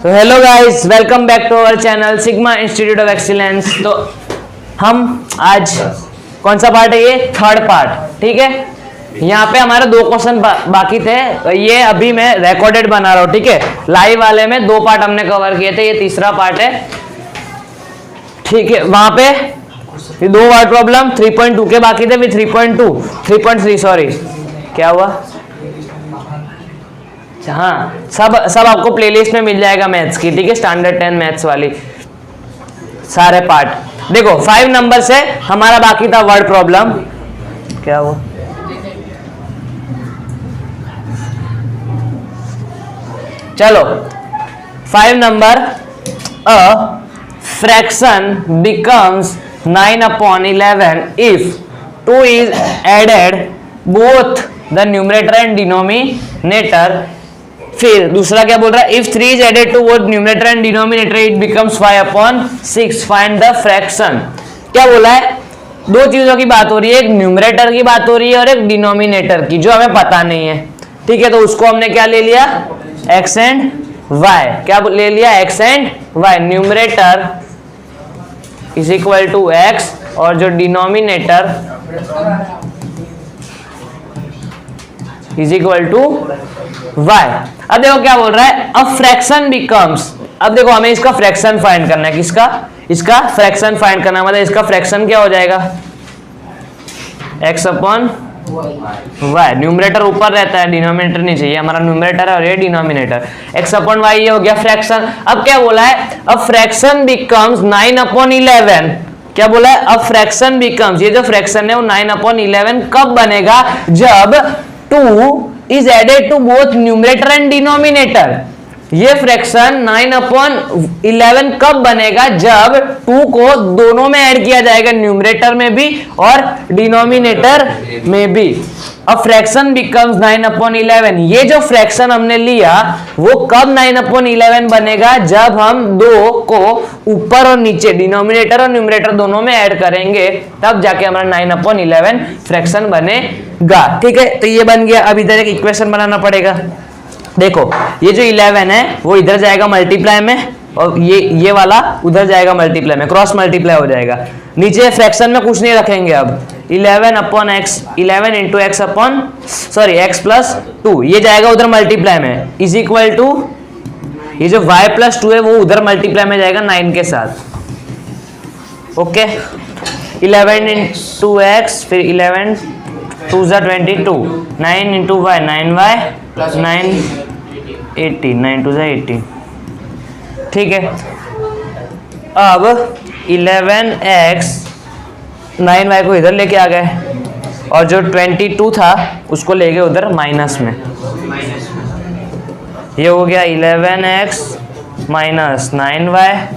तो hello guys, welcome back to our channel sigma institute of excellence. तो हम आज कौन सा पार्ट है? ये थर्ड पार्ट, ठीक है। यहाँ पे हमारे दो क्वेश्चन बाकी थे, ये अभी मैं रिकॉर्डेड बना रहा हूँ, ठीक है। लाइव वाले में दो पार्ट हमने कवर किए थे, ये तीसरा पार्ट है, ठीक है। वहां पे ये दो वर्ड प्रॉब्लम 3.2 के बाकी थे, फिर 3.3 सॉरी, क्या हुआ? हाँ, सब आपको प्लेलिस्ट में मिल जाएगा मैथ्स की, ठीक है। स्टैंडर्ड 10 मैथ्स वाली सारे पार्ट। देखो 5 नंबर से हमारा बाकी था वर्ड प्रॉब्लम, क्या हुआ? चलो 5 number, a fraction becomes 9/11 if 2 is added both the numerator and denominator। फिर दूसरा क्या बोल रहा है? If 3 is added to both numerator and denominator it becomes 5/6। find the fraction। क्या बोला है? दो चीजों की बात हो रही है, एक न्यूमरेटर की बात हो रही है और एक डिनोमिनेटर की, जो हमें पता नहीं है, ठीक है। तो उसको हमने क्या ले लिया? x and y। क्या ले लिया? x and y। Numerator is equal to x और जो denominator is equal to y। अब देखो क्या बोल रहा है? अब फ्रैक्शन बिकम्स, अब देखो हमें इसका फ्रैक्शन फाइंड करना है। किसका? इसका फ्रैक्शन फाइंड करना है, मतलब इसका फ्रैक्शन क्या हो जाएगा? x/y। न्यूमरेटर ऊपर रहता है, डिनोमिनेटर नहीं चाहिए, हमारा न्यूमरेटर है और ये डिनोमिनेटर। x/y ये हो गया फ्रैक्शन। अब क्या बोला है? अब फ्रैक्शन बिकम्स 9/11। क्या बोला है? अब फ्रैक्शन बिकम्स, ये जो फ्रैक्शन है वो 9/11 कब बनेगा? जब 2 is added to both numerator and denominator। ये फ्रैक्शन 9/11 कब बनेगा? जब 2 को दोनों में ऐड किया जाएगा, न्यूमरेटर में भी और डिनोमिनेटर में भी। अब फ्रैक्शन बिकम्स 9/11। ये जो फ्रैक्शन हमने लिया वो कब 9/11 बनेगा? जब हम 2 को ऊपर और नीचे, डिनोमिनेटर और न्यूमरेटर दोनों में ऐड करेंगे, तब जाके हमारा 9/11 फ्रैक्शन बनेगा, ठीक है। तो ये बन गया। अब इधर एक इक्वेशन बनाना पड़ेगा। देखो ये जो 11 है वो इधर जाएगा मल्टीप्लाई में, और ये वाला उधर जाएगा मल्टीप्लाई में, क्रॉस मल्टीप्लाई हो जाएगा। नीचे फ्रैक्शन में कुछ नहीं रखेंगे अब। 11/x, 11 into x upon sorry x plus 2, ये जाएगा उधर मल्टीप्लाई में, इज इक्वल टू ये जो y प्लस 2 है वो उधर मल्टीप्लाई में जाएगा 9 के साथ, ओके। 11 इंटू एक्स, फिर 11 2 = 22, 9 इंटू y 9y 9 18, 9 2 = 18, ठीक है। अब 11x 9y को इधर लेके आ गए और जो 22 था उसको ले गए उधर माइनस में। ये हो गया 11x minus 9y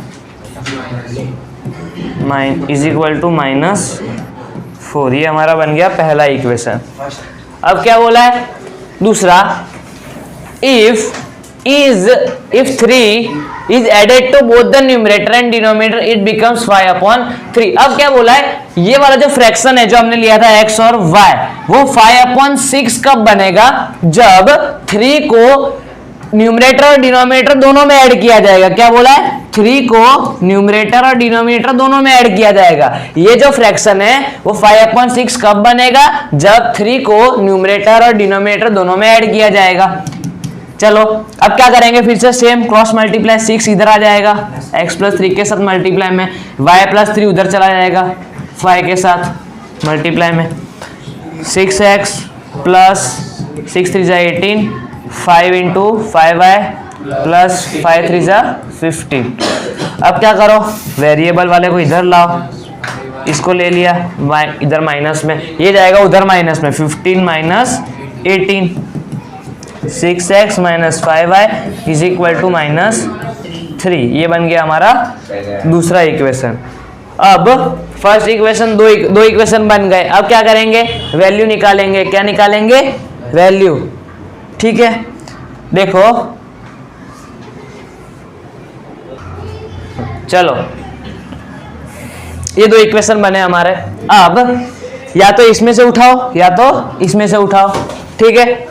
is equal to -4। ये हमारा बन गया पहला इक्वेशन। अब क्या बोला है? दूसरा, if 3 is added to both the numerator and denominator it becomes 5/3। अब क्या बोला है? ये वाला जो फ्रैक्शन है जो हमने लिया था x और y, वो 5/6 कब बनेगा? जब 3 को न्यूमरेटर और डिनोमिनेटर दोनों में ऐड किया जाएगा। क्या बोला है? 3 को न्यूमरेटर और डिनोमिनेटर दोनों में ऐड किया जाएगा। ये जो फ्रैक्शन है वो 5/6 कब बनेगा? जब 3 को न्यूमरेटर और डिनोमिनेटर दोनों में ऐड किया जाएगा। चलो अब क्या करेंगे? फिर से सेम क्रॉस मल्टीप्लाई, 6 इधर आ जाएगा x + 3 के साथ मल्टीप्लाई में, y + 3 उधर चला जाएगा 5 के साथ मल्टीप्लाई में, 6x + 6 3 = 18, 5 इंटू 5y प्लस 5 3 = 15। अब क्या करो? वेरिएबल वाले को इधर लाओ, इसको ले लिया इधर माइनस में, ये जाएगा उधर माइनस में, 15 minus 18, 6x minus 5y is equal to -3। ये बन गया हमारा दूसरा इक्वेशन। अब फर्स्ट इक्वेशन, दो इक्वेशन बन गए। अब क्या करेंगे? वैल्यू निकालेंगे। क्या निकालेंगे? वैल्यू, ठीक है। देखो चलो ये दो इक्वेशन बने हमारे। अब या तो इसमें से उठाओ या तो इसमें से उठाओ, ठीक है।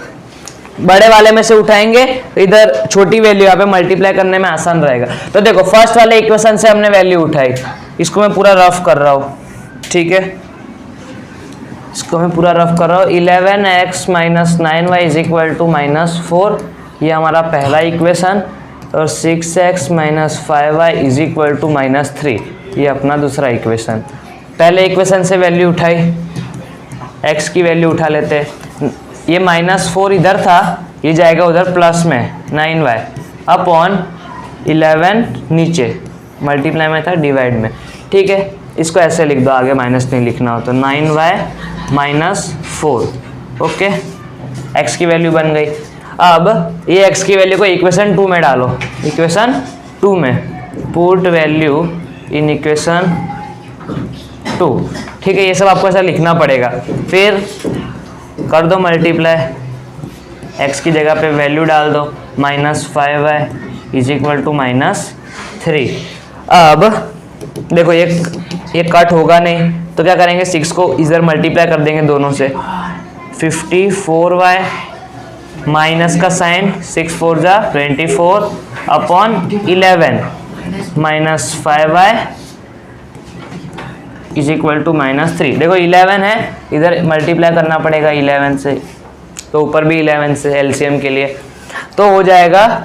बड़े वाले में से उठाएंगे तो इधर छोटी वैल्यू यहाँ पे मल्टीप्लाई करने में आसान रहेगा। तो देखो फर्स्ट वाले इक्वेशन से हमने वैल्यू उठाई, इसको मैं पूरा रफ कर रहा हूँ, ठीक है, इसको मैं पूरा रफ कर रहा हूँ। 11x minus 9y is equal to -4, ये हमारा पहला इक्वेशन, और 6x minus 5y is equal to -3, ये अपना दूसरा इक्वेशन। पहले इक्वेशन से वैल्यू उठाई, x की वैल्यू उठा लेते हैं, ये -4 इधर था, ये जाएगा उधर प्लस में 9y अपॉन 11 नीचे मल्टीप्लाई में था डिवाइड में, ठीक है। इसको ऐसे लिख दो, आगे माइनस नहीं लिखना हो तो 9y माइनस 4, ओके, x की वैल्यू बन गई। अब ये x की वैल्यू को इक्वेशन 2 में डालो, इक्वेशन 2 में पुट वैल्यू इन इक्वेशन 2, ठीक है। ये सब आपको ऐसा लिखना पड़ेगा, फिर कर दो मल्टीप्लाई, x की जगह पे वैल्यू डाल दो, -5y इज इक्वल टू -3। अब देखो ये कट होगा नहीं तो क्या करेंगे, 6 को इधर मल्टीप्लाई कर देंगे दोनों से, 54y माइनस का साइन 6 4 जा 24 upon 11 -5y is equal to -3। देखो 11 है, इधर मल्टीप्लाई करना पड़ेगा 11 से, तो ऊपर भी 11 से एलसीएम के लिए, तो हो जाएगा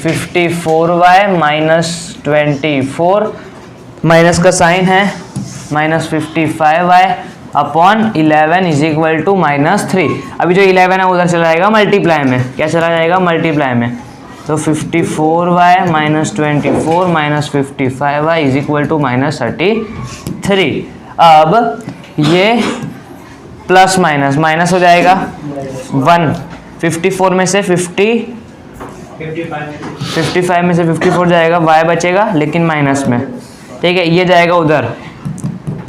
54y माइनस 24 माइनस का साइन है -55y upon 11 is equal to -3। अभी जो 11 है उधर चला जाएगा मल्टीप्लाई में, क्या चला जाएगा मल्टीप्लाई में, तो 54y minus 24 minus 55y is equal to -33। अब ये प्लस माइनस माइनस हो जाएगा 1, 54 में से 55 में से 54 जाएगा, y बचेगा लेकिन माइनस में, ठीक है। ये जाएगा उधर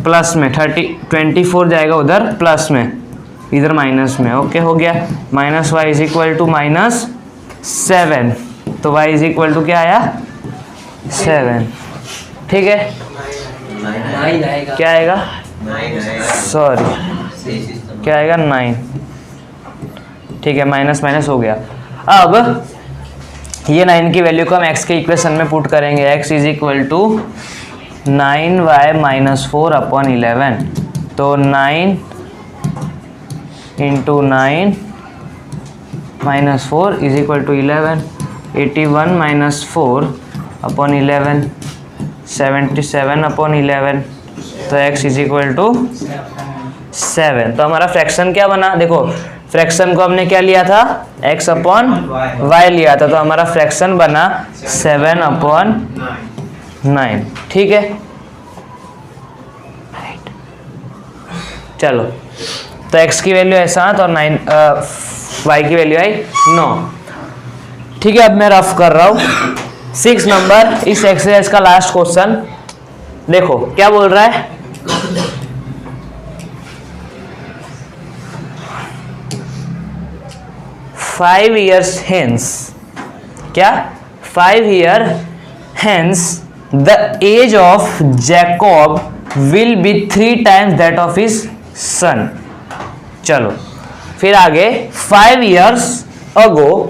प्लस में, 24 जाएगा उधर प्लस में, इधर माइनस में, ओके हो गया। -y इज इक्वल टू -7, तो y इज इक्वल टू क्या आया 7, ठीक है। क्या आएगा, सॉरी क्या आएगा 9, ठीक है, माइनस माइनस हो गया। अब ये 9 की वैल्यू को हम x के इक्वेशन में पुट करेंगे, x is equal to 9y minus 4 upon 11, तो 9 into 9 minus 4 is equal to 11, 81 minus 4 upon 11, 77 upon 11, तो x इज इक्वल टू 7। तो हमारा फ्रैक्शन क्या बना, देखो फ्रैक्शन को हमने क्या लिया था, x अपॉन y लिया था, तो हमारा फ्रैक्शन बना 7 अपॉन 9, ठीक है। चलो तो x की वैल्यू है 7 और y की वैल्यू आई 9, ठीक है। अब मैं रफ कर रहा हूँ 6 नंबर, इस एक्सरसाइज का लास्ट क्वेश्चन देखो क्या बोल रहा है, फाइव ईयर्स हेंस, क्या 5 year hence the age of Jacob will be 3 times that of his son. चलो फिर आगे 5 years ago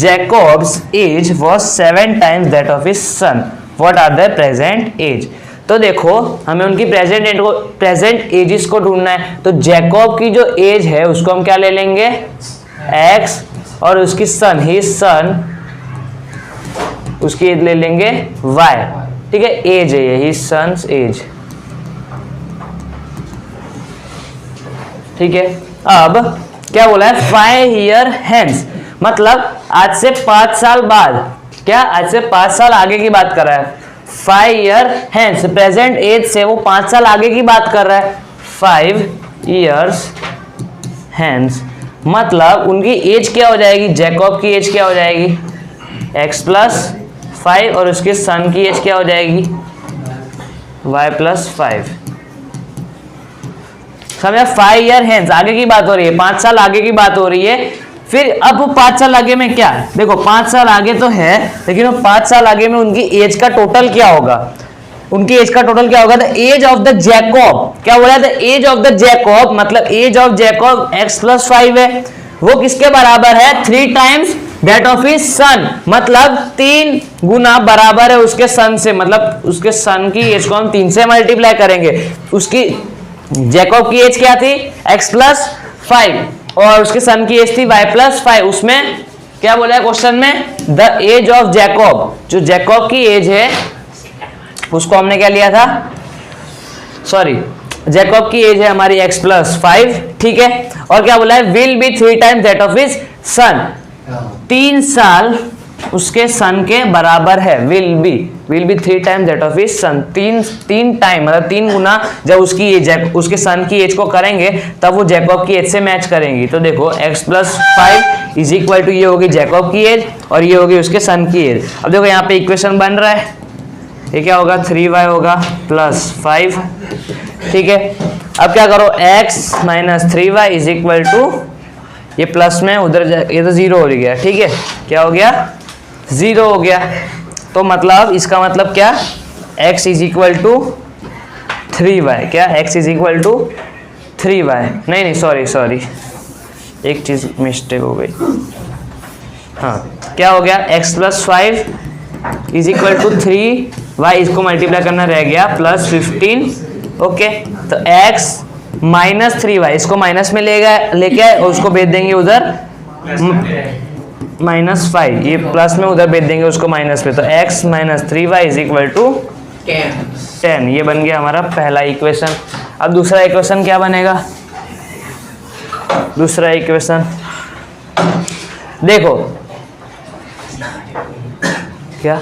Jacob's age was 7 times that of his son. What are the present age? तो देखो हमें उनकी प्रेजेंट एजेस को ढूंढना है, तो जैकब की जो एज है उसको हम क्या ले लेंगे x, और उसकी सन ही सन उसकी एज ले लेंगे y, ठीक है। एज है ये ही सन्स एज, ठीक है। अब क्या बोला है 5 year hence, मतलब आज से 5 साल बाद, क्या आज से 5 साल आगे की बात कर रहा है। 5 year hence प्रेजेंट एज से वो 5 साल आगे की बात कर रहा है। 5 years hence मतलब उनकी एज क्या हो जाएगी, जैकब की एज क्या हो जाएगी x प्लस 5, और उसके सन की एज क्या हो जाएगी y प्लस 5। समझा, 5 year hence आगे की बात हो रही है, 5 साल आगे की बात हो रही है। फिर अब 5 साल आगे में क्या, देखो 5 साल आगे तो है, लेकिन वो 5 साल आगे में उनकी एज का टोटल क्या होगा, उनकी एज का टोटल क्या होगा, the age of the Jacob, क्या बोला the age of the Jacob, मतलब age of Jacob x plus 5 है, वो किसके बराबर है? 3 times that of his son, मतलब 3 गुना बराबर है उसके सन से, मतलब उसके सन की एज को हम 3 से मल्टीप्लाई करेंगे। उसकी जैकब की एज क्या थी? x प्लस 5 और उसके सन की एज थी y प्लस 5। उसमें क्या बोला है क्वेश्चन में? द एज ऑफ जैकब, जो जैकब की एज है उसको हमने क्या लिया था? सॉरी, जैकब की एज है हमारी x प्लस 5, ठीक है। और क्या बोला है? Will be 3 times that of his सन, 3 साल उसके सन के बराबर है। Will be 3 times that of his sun, 3 time मतलब 3 गुना जब उसकी एज उसके सन की एज को करेंगे तब वो जैकब की एज से मैच करेंगी। तो देखो x plus 5 is equal to, ये होगी जैकब की एज और ये होगी उसके सन की एज। अब देखो यहाँ पे इक्वेशन बन रहा है, ये क्या होगा? 3y होगा प्लस 5, ठीक है। अब क्या करो? x minus 3y is equal to, ये प्लस में उधर ये तो 0 हो गया, ठीक है। क्या हो गया? 0 हो गया। तो मतलब इसका मतलब क्या? x is equal to 3y, क्या x is equal to 3y, नहीं सॉरी एक चीज मिस्टेक हो गई। हाँ, क्या हो गया? x plus 5 is equal to 3y, इसको मल्टीप्लाई करना रह गया प्लस 15, ओके। तो x माइनस 3y, इसको माइनस में लेके आए और उसको भेज देंगे उधर -5, ये प्लस में उधर भेज देंगे उसको माइनस में। तो x minus 3y is equal to 10, ये बन गया हमारा पहला इक्वेशन। अब दूसरा इक्वेशन क्या बनेगा? दूसरा इक्वेशन देखो, क्या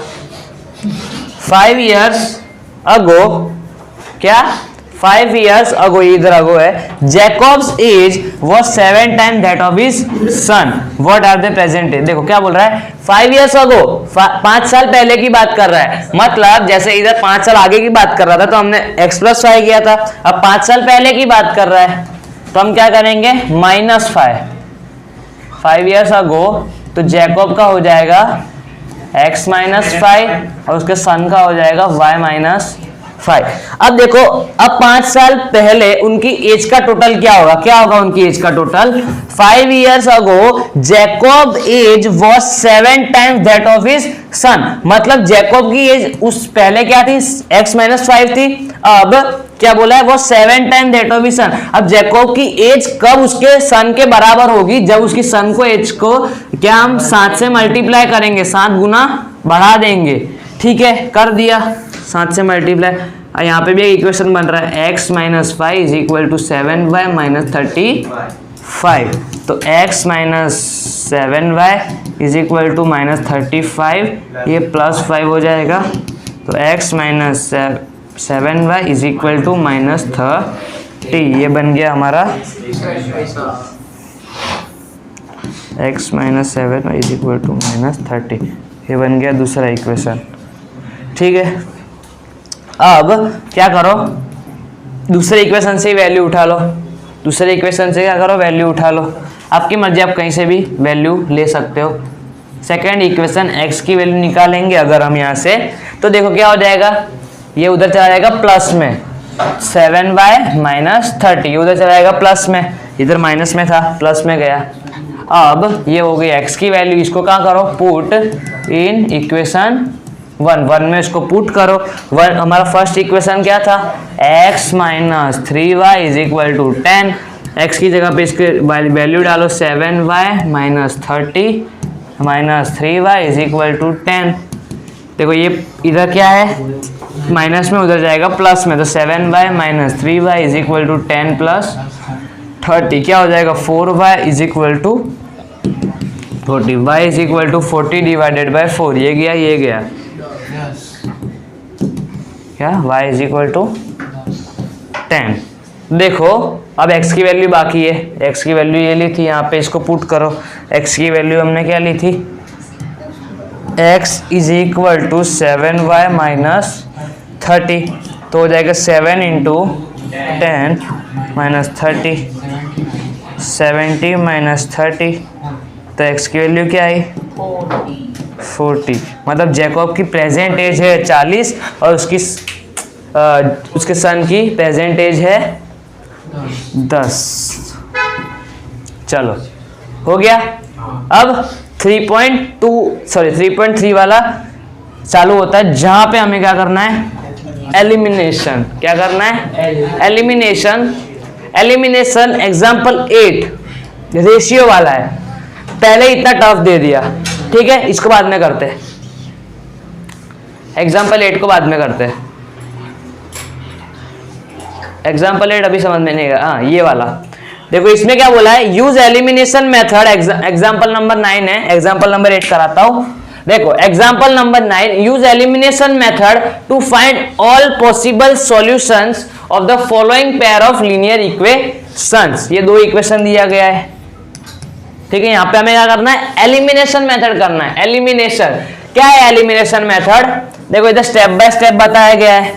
5 years ago, क्या 5 years ago, इधर अगो है, Jacobs as was 7 times that of his son, what are the present age? देखो क्या बोल रहा है? 5 years ago, 5 साल पहले की बात कर रहा है, मतलब जैसे इधर 5 साल आगे की बात कर रहा था तो हमने x प्लस 5 किया था, अब 5 साल पहले की बात कर रहा है तो हम क्या करेंगे? -5, 5 years ago, तो जैकब का हो जाएगा x माइनस 5 और उसके सन का हो जाएगा y माइनस 5। अब देखो, अब 5 साल पहले उनकी एज का टोटल क्या होगा? क्या होगा उनकी एज का total? 5 years ago Jacob age was 7 times that of his son, मतलब जैकब की एज उस पहले क्या थी? x माइनस 5 थी, अब क्या बोला है? वो 7 टाइम दैट ऑफ हिज सन। अब जैकब की एज कब उसके सन के बराबर होगी? जब उसकी सन को एज को क्या हम 7 से मल्टीप्लाई करेंगे, 7 गुना बढ़ा देंगे, ठीक है। कर दिया 7 से मल्टीप्लाई। यहाँ पे भी एक इक्वेशन बन रहा है, x minus 5 is equal to 7y minus 35। तो x minus 7y is equal to minus 35, ये प्लस 5 हो जाएगा। तो x minus 7y is equal to minus 30, ये बन गया हमारा x minus 7y is equal to minus 30, ये बन गया दूसरा इक्वेशन, ठीक है। अब क्या करो? दूसरे इक्वेशन से वैल्यू उठा लो, दूसरे इक्वेशन से क्या करो? वैल्यू उठा लो, आपकी मर्जी, आप कहीं से भी वैल्यू ले सकते हो। सेकेंड इक्वेशन x की वैल्यू निकालेंगे अगर हम यहाँ से, तो देखो क्या हो जाएगा? ये उधर चला जाएगा प्लस में, 7y माइनस 30, ये उधर चला जाएगा प्लस में, इधर माइनस में था प्लस में गया। अब ये हो गई x की वैल्यू, इसको कहाँ करो? पुट इन इक्वेशन 1 में इसको पुट करो। हमारा फर्स्ट इक्वेशन क्या था? x minus 3y is equal to 10, x की जगह पे इसके वैल्यू डालो 7y minus 30 minus 3y is equal to 10। देखो ये इधर क्या है? माइनस में, उधर जाएगा प्लस में, तो 7y minus 3y is equal to 10 plus 30, क्या हो जाएगा? 4y is equal to 40, y is equal to 40 divided by 4, ये गया ये गया, क्या? y is equal to 10। देखो अब x की वैल्यू बाकी है, x की वैल्यू ये ली थी, यहाँ पे इसको पुट करो। x की वैल्यू हमने क्या ली थी? x is equal to 7y minus 30, तो हो जाएगा 7 इंटू 10 माइनस 30, 70 माइनस 30, तो x की वैल्यू क्या आई? 40। मतलब जैकब की प्रेजेंट एज है 40 और उसके सन की प्रेजेंट एज है 10। चलो हो गया। अब 3.3 वाला चालू होता है जहां पे हमें क्या करना है, एलिमिनेशन। क्या करना है, एलिमिनेशन। एलिमिनेशन एग्जाम्पल 8 रेशियो वाला है, पहले इतना टफ दे दिया, ठीक है, इसको बाद में करते हैं, एग्जाम्पल 8 को बाद में करते हैं। एग्जाम्पल 8 अभी समझ में नहीं आएगा। हाँ ये वाला देखो, इसमें क्या बोला है, use elimination method. Example number 9 है, एग्जाम्पल नंबर 8 कराता हूं। देखो example number 9, use elimination method to find all possible solutions of the following pair of linear equations. ये दो इक्वेशन दिया गया है, ठीक है। यहां पे हमें क्या करना है, एलिमिनेशन मेथड करना है। एलिमिनेशन क्या है, एलिमिनेशन मेथड देखो इधर स्टेप बाय स्टेप बताया गया है।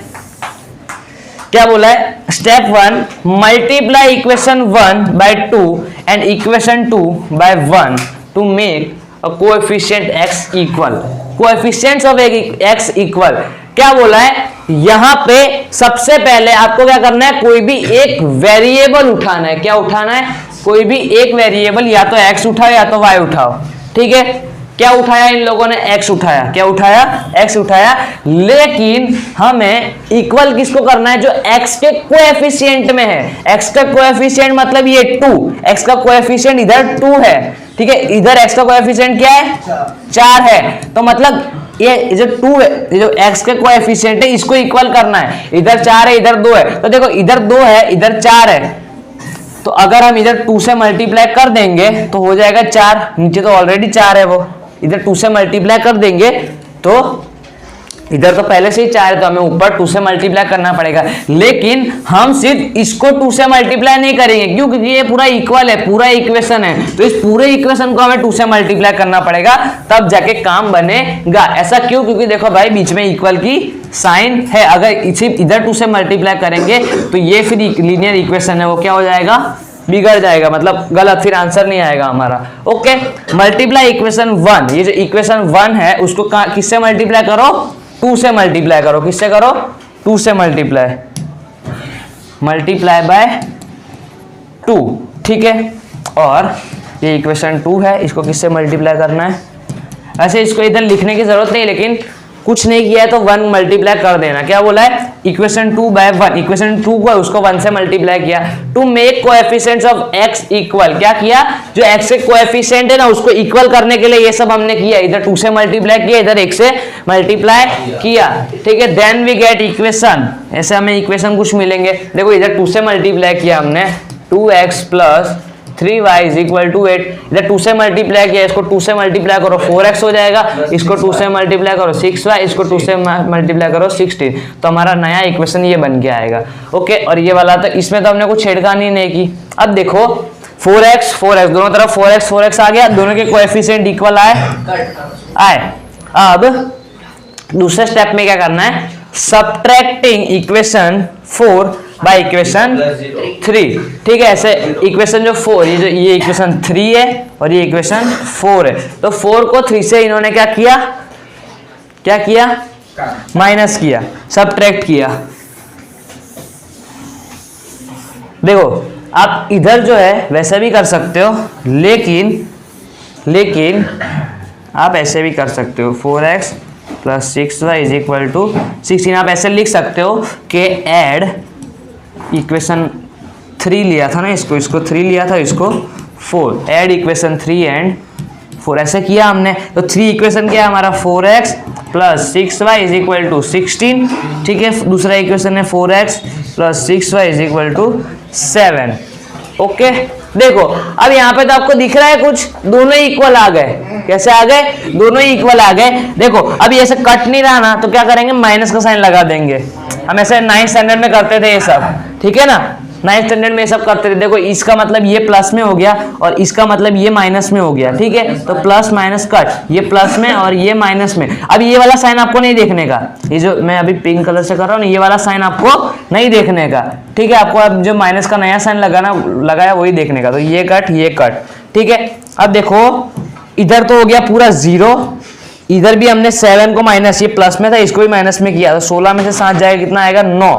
क्या बोला है, step 1 multiply equation 1 by 2 and equation 2 by 1 to make a coefficient x equal. Coefficients of x equal क्या बोला है, यहां पे सबसे पहले आपको क्या करना है, कोई भी एक वेरिएबल उठाना है। क्या उठाना है, कोई भी एक वेरिएबल, या तो x उठाओ या तो y उठाओ, ठीक है। क्या उठाया इन लोगों ने, x उठाया। क्या उठाया, x उठाया, लेकिन हमें इक्वल किसको करना है, जो x के कोएफिशिएंट में है। x का कोएफिशिएंट मतलब ये 2, x का कोएफिशिएंट इधर 2 है, ठीक है। इधर x का कोएफिशिएंट क्या है, 4 है। तो मतलब ये जो 2 है, जो x के कोएफिशिएंट है, इसको इक्वल करना है। इधर 4 है, इधर 2 है, तो देखो इधर 2 है, इधर 4 है, तो अगर हम इधर 2 से मल्टीप्लाई कर देंगे तो हो जाएगा 4, नीचे तो ऑलरेडी 4 है, वो इधर 2 से मल्टीप्लाई कर देंगे तो इधर तो पहले से ही 4 है, तो हमें ऊपर 2 से मल्टीप्लाई करना पड़ेगा। लेकिन हम सिर्फ इसको 2 से मल्टीप्लाई नहीं करेंगे, क्यों, क्योंकि ये पूरा इक्वल है, पूरा इक्वेशन है, तो इस पूरे इक्वेशन को हमें 2 से मल्टीप्लाई करना पड़ेगा, तब जाके काम बनेगा। ऐसा क्यों, क्योंकि देखो भाई बीच में इक्वल की साइन है। अगर सिर्फ इधर 2 से मल्टीप्लाई करेंगे तो ये फिर लीनियर इक्वेशन है, वो क्या हो जाएगा, बिगड़ जाएगा, मतलब गलत, फिर आंसर नहीं आएगा हमारा। ओके, मल्टीप्लाई इक्वेशन 1, ये जो इक्वेशन 1 है उसको किससे मल्टीप्लाई करो, 2 से मल्टीप्लाई करो। किससे करो, 2 से मल्टीप्लाई, मल्टीप्लाई बाय 2, ठीक है। और ये इक्वेशन 2 है, इसको किससे मल्टीप्लाई करना है, ऐसे इसको इधर लिखने की जरूरत नहीं, लेकिन कुछ नहीं किया है तो 1 मल्टीप्लाई कर देना। क्या बोला है, इक्वेशन 2 by 1, इक्वेशन 2 को उसको 1 से मल्टीप्लाई किया। To make coefficients of x equal, क्या किया, जो x के कोएफिशिएंट है ना उसको इक्वल करने के लिए ये सब हमने किया। इधर 2 से मल्टीप्लाई किया, इधर 1 से मल्टीप्लाई किया, ठीक है। देन वी गेट इक्वेशन, ऐसे हमें इक्वेशन कुछ मिलेंगे। देखो इधर 2 से मल्टीप्लाई किया हमने, 2x + 3y = 8, इधर 2 से मल्टीप्लाई किया, इसको 2 से मल्टीप्लाई करो 4x हो जाएगा, इसको 2 से मल्टीप्लाई करो 6y, इसको 2 से मल्टीप्लाई करो 16, तो हमारा नया इक्वेशन ये बन के आएगा। ओके, और ये वाला तो इसमें तो हमने कुछ छेड़खानी नहीं की। अब देखो 4x दोनों तरफ 4x आ गया, दोनों के कोएफिशिएंट इक्वल आए। अब दूसरे स्टेप में क्या करना है, सब्ट्रैक्टिंग इक्वेशन 4 बाय इक्वेशन 3, ठीक है। ऐसे इक्वेशन जो 4, ये इक्वेशन 3 है और ये इक्वेशन 4 है, तो 4 को 3 से इन्होंने क्या किया, माइनस किया, सब्ट्रैक्ट किया। देखो आप इधर जो है वैसे भी कर सकते हो, लेकिन आप ऐसे भी कर सकते हो, 4x + 6y = 16। आप ऐसे लिख सकते हो कि ऐड इक्वेशन 3 लिया था ना, इसको 3 लिया था, इसको 4, ऐड इक्वेशन 3 एंड 4, ऐसे किया हमने। तो 3 इक्वेशन क्या है हमारा, 4x + 6y = 16, ठीक है। दूसरा इक्वेशन है 4x + 6y = 7। ओके, देखो अब यहाँ पे तो आपको दिख रहा है कुछ, दोनों ही इक्वल आ गए। कैसे आ गए, दोनों ही इक्वल आ गए। देखो अब ये ऐसे कट नहीं रहा ना, तो क्या करेंगे, माइनस का साइन लगा देंगे। हम ऐसे 9th स्टैंडर्ड में करते थे ये सब, ठीक है ना, 9th स्टैंडर्ड में ये सब करते थे। देखो इसका मतलब ये प्लस में हो गया और इसका मतलब ये माइनस में हो गया, ठीक है। तो प्लस माइनस कट, ये प्लस में और ये माइनस में। अब ये वाला साइन आपको नहीं देखने का, ये जो मैं अभी पिंक कलर से कर रहा हूँ, ये वाला साइन आपको नहीं देखने का, ठीक है। आपको अब जो माइनस का नया साइन लगाया वही देखने का। तो ये कट, ठीक है। अब देखो इधर तो हो गया पूरा 0, इधर भी हमने 7 को माइनस, ये प्लस में था, इसको भी माइनस में किया, तो 16 में से 7 जाएगा, कितना आएगा, 9,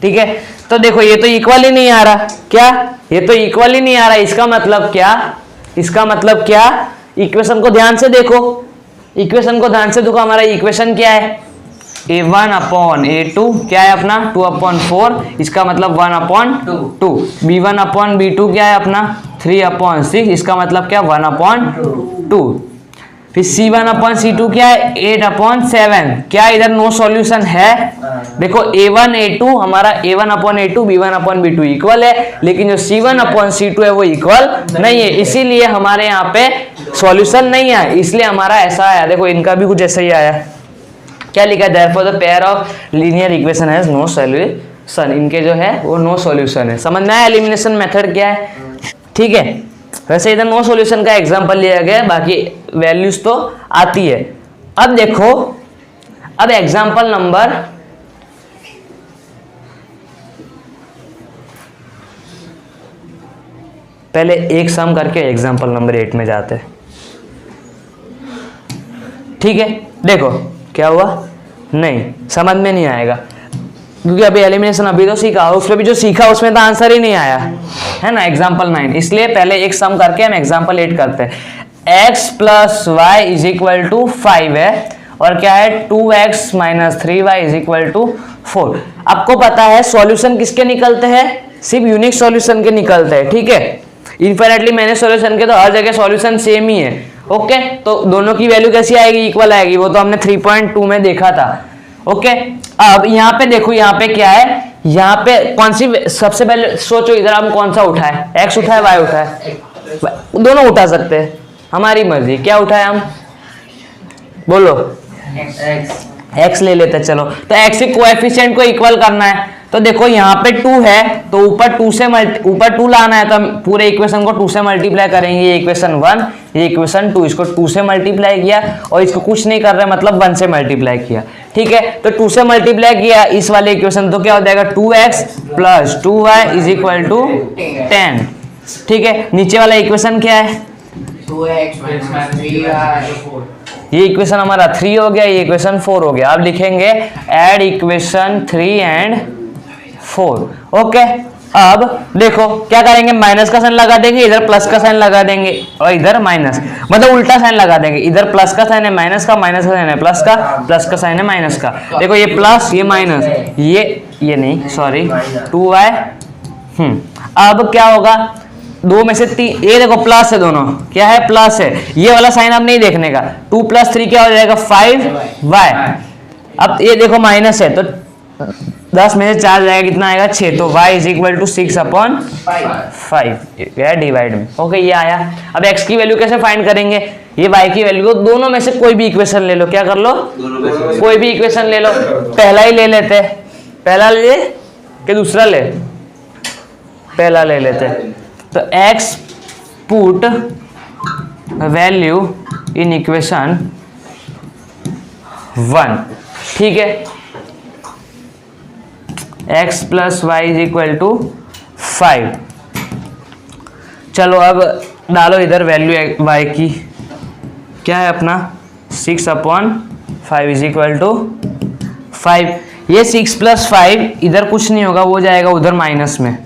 ठीक है। तो देखो ये तो इक्वल ही नहीं आ रहा, क्या, ये तो इक्वल ही नहीं आ रहा। इसका मतलब क्या, इसका मतलब क्या, इक्वेशन को ध्यान से देखो, इक्वेशन को ध्यान से देखो, हमारा इक्वेशन क्या है, a1 अपॉन a2 क्या है अपना 2/4, इसका मतलब 1/2, b1 अपॉन b2 क्या है अपना 3/6, इसका मतलब क्या 1/2, फिर c1 अपॉन c2 क्या है 8/7, क्या इधर नो सॉल्यूशन है, देखो a1 a2 हमारा a1 upon a2 b1 upon b2 equal है, लेकिन जो c1 अपॉन c2 है वो इक्वल नहीं है, इसीलिए हमारे यहाँ पे सॉल्यूशन नहीं है, इसलिए हमारा ऐसा आया। देखो इनका भी कुछ ऐसा ही आया, क्या लिखा है, therefore the pair of linear equation has no solution, इनके जो है वो नो सॉल्यूशन है। समझ में आया एलिमिनेशन मेथड क्या है, ठीक है। वैसे इधर नो सॉल्यूशन का एग्जांपल लिया गया, बाकी वैल्यूज तो आती है। अब देखो, अब एग्जांपल नंबर पहले एक सम करके एग्जांपल नंबर 8 में जाते हैं, ठीक है। देखो क्या हुआ, नहीं समझ में नहीं आएगा क्योंकि अभी एलिमिनेशन अभी तो सीखा, उसमें भी जो सीखा उसमें तो आंसर ही नहीं आया है ना, एग्जांपल 9, इसलिए पहले एक सम करके हम एग्जांपल 8 करते हैं। x plus Y is equal to 5 है और क्या है 2x minus 3y is equal to 4। आपको पता है सॉल्यूशन किसके निकलते हैं, सिर्फ यूनिक सॉल्यूशन के निकलते हैं, ठीक है। इनफाइनाइटली मैंने सॉल्यूशन के तो हर जगह सॉल्यूशन सेम ही है, ओके। तो दोनों की वैल्यू कैसी आएगी, इक्वल आएगी, वो तो हमने 3.2 में देखा था, ओके। अब यहाँ पे देखो, यहाँ पे क्या है, यहाँ पे कौन सी सबसे पहले सोचो, इधर हम कौन सा उठाए, x उठाए y उठाए, दोनों उठा सकते हैं, हमारी मर्जी, क्या उठाए हम बोलो, x ले लेते, चलो। तो x के कोएफिशिएंट को इक्वल करना है, तो देखो यहाँ पे 2 है तो ऊपर 2 लाना है, तो हम पूरे इक्वेशन को 2 से मल्टीप्लाई करेंगे, ये इक्वेशन 1 ये इक्वेशन 2, इसको 2 से मल्टीप्लाई किया और इसको कुछ नहीं कर रहे मतलब 1 से मल्टीप्लाई किया, ठीक है। तो 2 से मल्टीप्लाई किया इस वाले इक्वेशन, तो क्या हो जाएगा 2x plus 2y is equal to 10, ठीक है। नीचे वाला इक्वेशन क्या है 2x माइनस 3y, ये इक्वेशन हमारा 3 हो गया, ये इक्वेशन 4 हो गया। अब लिखेंगे ऐड इक्वेशन 3 एंड 4, ओके। अब देखो क्या करेंगे, माइनस का साइन लगा देंगे, इधर प्लस का साइन लगा देंगे और इधर माइनस, मतलब उल्टा साइन लगा देंगे, इधर प्लस का साइन है माइनस का, माइनस का साइन है प्लस का, प्लस का साइन है माइनस का। देखो ये प्लस ये माइनस, ये नहीं सॉरी 2y, अब क्या होगा, दो में से 3, ये देखो प्लस है, दोनों क्या है प्लस है, ये वाला साइन अब नहीं देखने का, 2 + 3 क्या हो जाएगा 5y। अब ये देखो माइनस है तो 10 में से 4 जाएगा, कितना आएगा 6, तो y इज इक्वल टू 6/5 डिवाइड में, ओके ये आया। अब x की वैल्यू कैसे फाइंड करेंगे, ये y की वैल्यू को दोनों में से कोई भी इक्वेशन ले लो, क्या कर लो कोई भी इक्वेशन ले लो, पहला ही ले लेते हैं, पहला ले कि दूसरा ले, पहला ले लेते हैं। तो x put value in equation 1, ठीक है, x plus Y is equal to 5। चलो अब डालो इधर वैल्यू y की, क्या है अपना 6/5 इज इक्वल टू 5। ये 6 + 5 इधर कुछ नहीं होगा, वो जाएगा उधर माइनस में,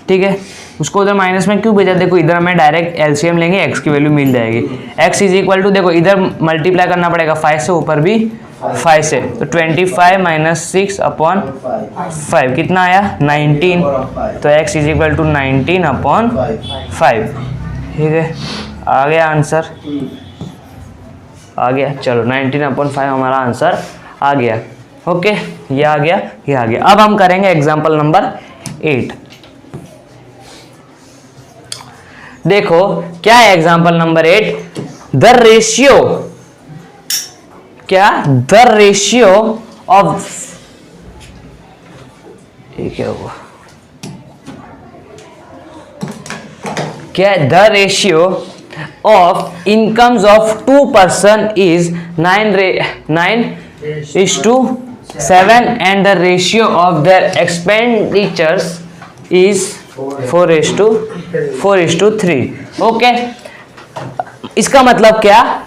ठीक है। उसको उधर माइनस में क्यों भेजा, देखो इधर हमें डायरेक्ट एलसीएम लेंगे, x की वैल्यू मिल जाएगी, x इज इक्वल टू, देखो इधर मल्टीप्लाई करना पड़ेगा 5 से, ऊपर भी 5 से, तो 25 माइनस 6/5 कितना आया 19, तो x इज इक्वल टू 19/5, ठीक है। आ गया आंसर, आ गया, चलो 19/5 हमारा आंसर आ गया, ओके ये आ गया, ये आ गया। अब हम करेंगे एग्जाम्पल नंबर 8। देखो क्या है एग्जाम्पल नंबर 8, द रेशियो, क्या द रेशियो ऑफ, क्या हुआ, क्या the ratio of incomes of 2 person is 9:7 and the ratio of there expenditures is 4:3, okay. इसका मतलब क्या,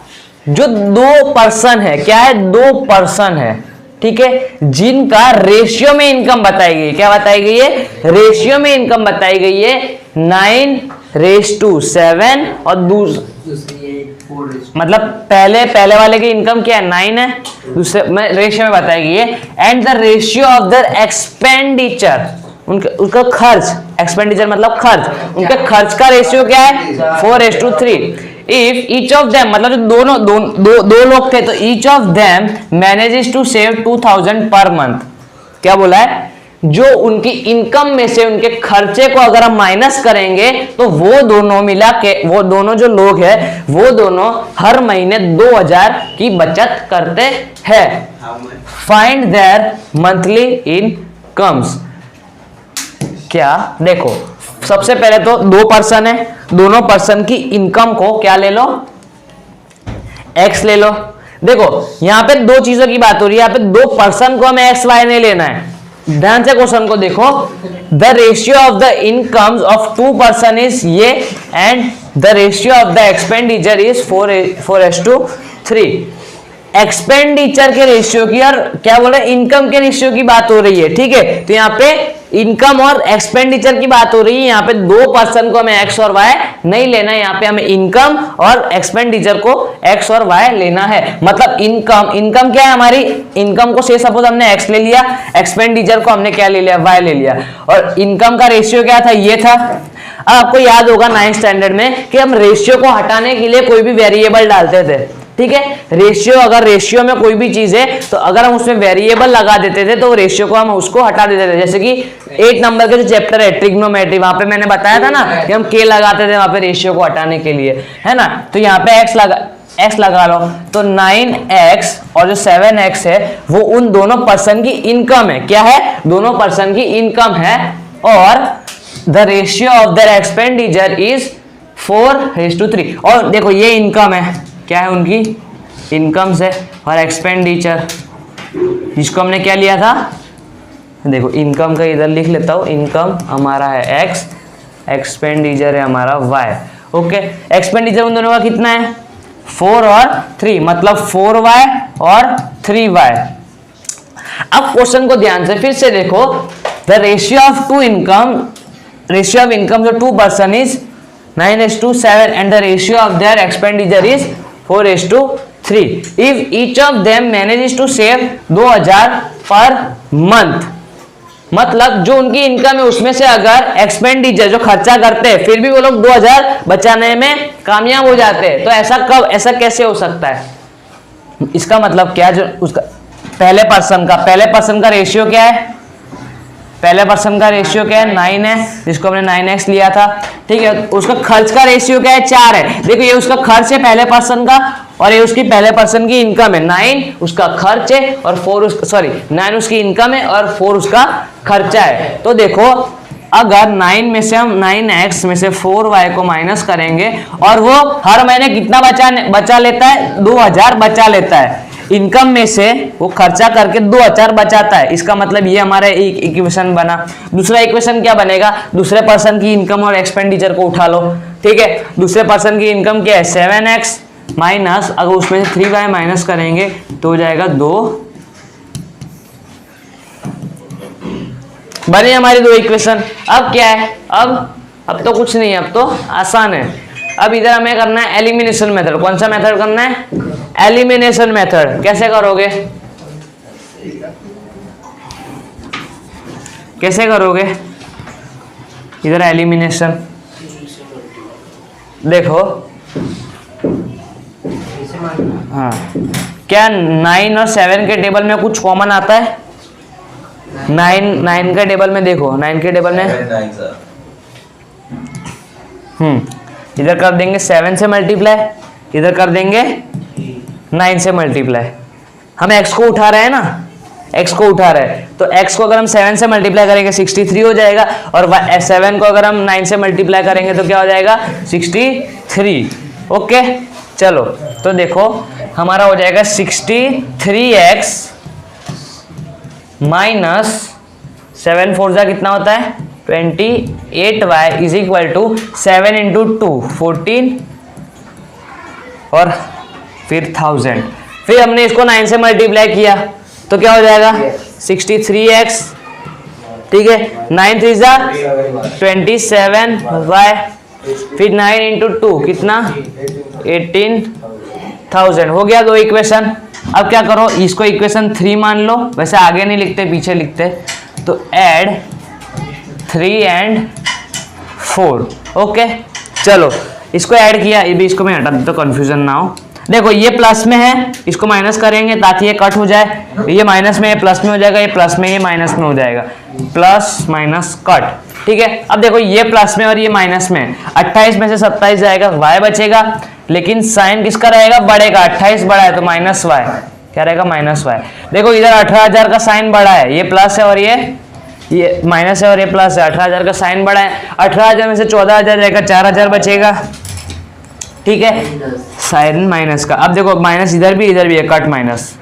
जो 2 पर्सन है, क्या है 2 पर्सन है, ठीक है, जिनका रेशियो में इनकम बताई गई, क्या बताई गई है रेशियो में इनकम बताई गई है 9 रेस टू 7 और दूसरी है 4 मतलब पहले वाले की इनकम क्या है 9 है, दूसरे में रेशियो में बताएगी ये। And the ratio of the expenditure, उनका खर्च, एक्सपेंडिचर मतलब खर्च, उनके खर्च का रेशियो क्या है 4:3। इफ ईच ऑफ देम मतलब जो दो लोग थे तो each of them manages to save 2000 per month. क्या बोला है, जो उनकी इनकम में से उनके खर्चे को अगर हम माइनस करेंगे तो वो दोनों मिला के, वो दोनों जो लोग हैं वो दोनों हर महीने 2000 की बचत करते हैं। Find there monthly incomes. क्या देखो, सबसे पहले तो 2 पर्सन है, दोनों पर्सन की इनकम को क्या ले लो, x ले लो। देखो यहां पे 2 चीजों की बात हो रही है, यहाँ पे 2 पर्सन को हमें x y नहीं लेना है। ध्यान से क्वेश्चन को देखो, the ratio of the incomes of 2 person is ये and the ratio of the expenditure is 4:3। Expenditure के रेशियो की और क्या बोल रहे हैं, इनकम के रेशियो की बात हो रही है, ठीक है। तो यहाँ पे इनकम और एक्सपेंडिचर की बात हो रही है, यहाँ पे 2 पर्सन को हमें एक्स और वाई नहीं लेना है, यहाँ पे हमें इनकम और एक्सपेंडिचर को एक्स और वाई लेना है। मतलब इनकम क्या है हमारी, इनकम को से सपोज हमने एक्स ले लिया, एक्सपेंडिचर को हमने क्या ले लिया, वाई ले लिया, और इनकम का रेशियो क्या था, ये था। अब आपको याद होगा 9th स्टैंडर्ड में कि हम रेशियो को हटाने के लिए कोई भी वेरिएबल डालते थे, ठीक है। रेशियो, अगर रेशियो में कोई भी चीज है तो अगर हम उसमें वेरिएबल लगा देते थे तो रेशियो को हम उसको हटा देते थे। जैसे कि 8 नंबर के जो चैप्टर है ट्रिग्नोमेट्री, वहां पे मैंने बताया था ना कि हम के लगाते थे वहां पे रेशियो को हटाने के लिए, है ना। तो यहाँ पे x लगा लो, तो 9x और जो 7x है वो उन दोनों पर्सन की इनकम है। क्या है, दोनों पर्सन की इनकम है। और the ratio of their expenditure is 4:3। और देखो ये इनकम है, क्या है उनकी इनकम्स है, और एक्सपेंडिचर जिसको हमने क्या लिया था, देखो इनकम का इधर लिख लेता हूँ, इनकम हमारा है x, एक्सपेंडिचर है हमारा y। ओके, एक्सपेंडिचर उन दोनों का कितना है 4 और 3, मतलब 4y और 3y। अब क्वेश्चन को ध्यान से फिर से देखो, द रेशियो ऑफ इनकम जो 2 person is 9:7 and the ratio of their expenditure is 4:3। If each of them manages to save 2000 per month, मतलब जो उनकी इनकम है उसमें से अगर एक्सपेंडिचर जो खर्चा करते हैं फिर भी वो लोग 2000 बचाने में कामयाब हो जाते हैं, तो ऐसा कैसे हो सकता है। इसका मतलब क्या, जो उसका पहले पर्सन का रेशियो क्या है, पहले पर्सन का रेशियो क्या है 9 है, जिसको हमने 9x लिया था, ठीक है। उसका खर्च का रेशियो क्या है 4 है। देखो ये उसका खर्च है पहले पर्सन का, और ये उसकी पहले पर्सन की इनकम है। 9 उसका खर्च है और 9 उसकी इनकम है और 4 उसका खर्चा है। तो देखो अगर 9 में से हम 9x में से 4y को माइनस करेंगे और वो हर महीने कितना बचा लेता है, 2000 बचा लेता है। इनकम में से वो खर्चा करके 2000 बचाता है, इसका मतलब ये हमारा एक इक्वेशन बना। दूसरा इक्वेशन क्या बनेगा, दूसरे पर्सन की इनकम और एक्सपेंडिचर को उठा लो, ठीक है। दूसरे पर्सन की इनकम क्या है 7x माइनस, अगर उसमें से 3y माइनस करेंगे तो हो जाएगा 2। बने हमारी 2 इक्वेशन। अब क्या है, अब तो कुछ नहीं है, अब तो आसान है। अब इधर हमें करना है एलिमिनेशन मेथड। कौन सा मेथड करना है, एलिमिनेशन मेथड। कैसे करोगे, इधर एलिमिनेशन देखो, हाँ क्या 9 और 7 के टेबल में कुछ कॉमन आता है। 9 के टेबल में देखो, 9 के टेबल में इधर कर देंगे 7 से मल्टीप्लाई, इधर कर देंगे 9 से मल्टीप्लाई। हम x को उठा रहे हैं ना, x को उठा रहे हैं, तो x को अगर हम 7 से मल्टीप्लाई करेंगे 63 हो जाएगा, और 7 को अगर हम 9 से मल्टीप्लाई करेंगे तो क्या हो जाएगा 63। ओके चलो, तो देखो हमारा हो जाएगा 63x माइनस 7 4 जा कितना होता है 28y is equal to 7 into 2 14 और फिर 1000। फिर हमने इसको 9 से मल्टीप्लाई किया तो क्या हो जाएगा 63x, ठीक है। 9 3 जा 27y फिर 9 इंटू 2 कितना 18,000 हो गया 2 इक्वेशन। अब क्या करो, इसको इक्वेशन 3 मान लो, वैसे आगे नहीं लिखते पीछे लिखते, तो ऐड 3 एंड 4। ओके चलो इसको ऐड किया, ये भी इसको मैं हटा देता हूँ कंफ्यूजन ना हो। देखो ये प्लस में है, इसको माइनस करेंगे ताकि ये कट हो जाए, ये माइनस में ये प्लस में हो जाएगा, ये प्लस में ये माइनस में हो जाएगा, प्लस माइनस कट। ठीक है, अब देखो ये प्लस में और ये माइनस में, 28 में से 27 जाएगा, y बचेगा, लेकिन साइन किसका रहेगा, बढ़ेगा, 28 बड़ा है तो माइनस y, क्या रहेगा माइनस y। देखो इधर 18,000 का साइन बड़ा है, ये प्लस है और ये माइनस है और ये प्लस है, 18,000 का साइन बड़ा है, 18,000 में से 14,000 जाएगा, 4,000 बचेगा। ठीक है, साइन माइनस का, अब देखो माइनस इधर भी है, कट माइनस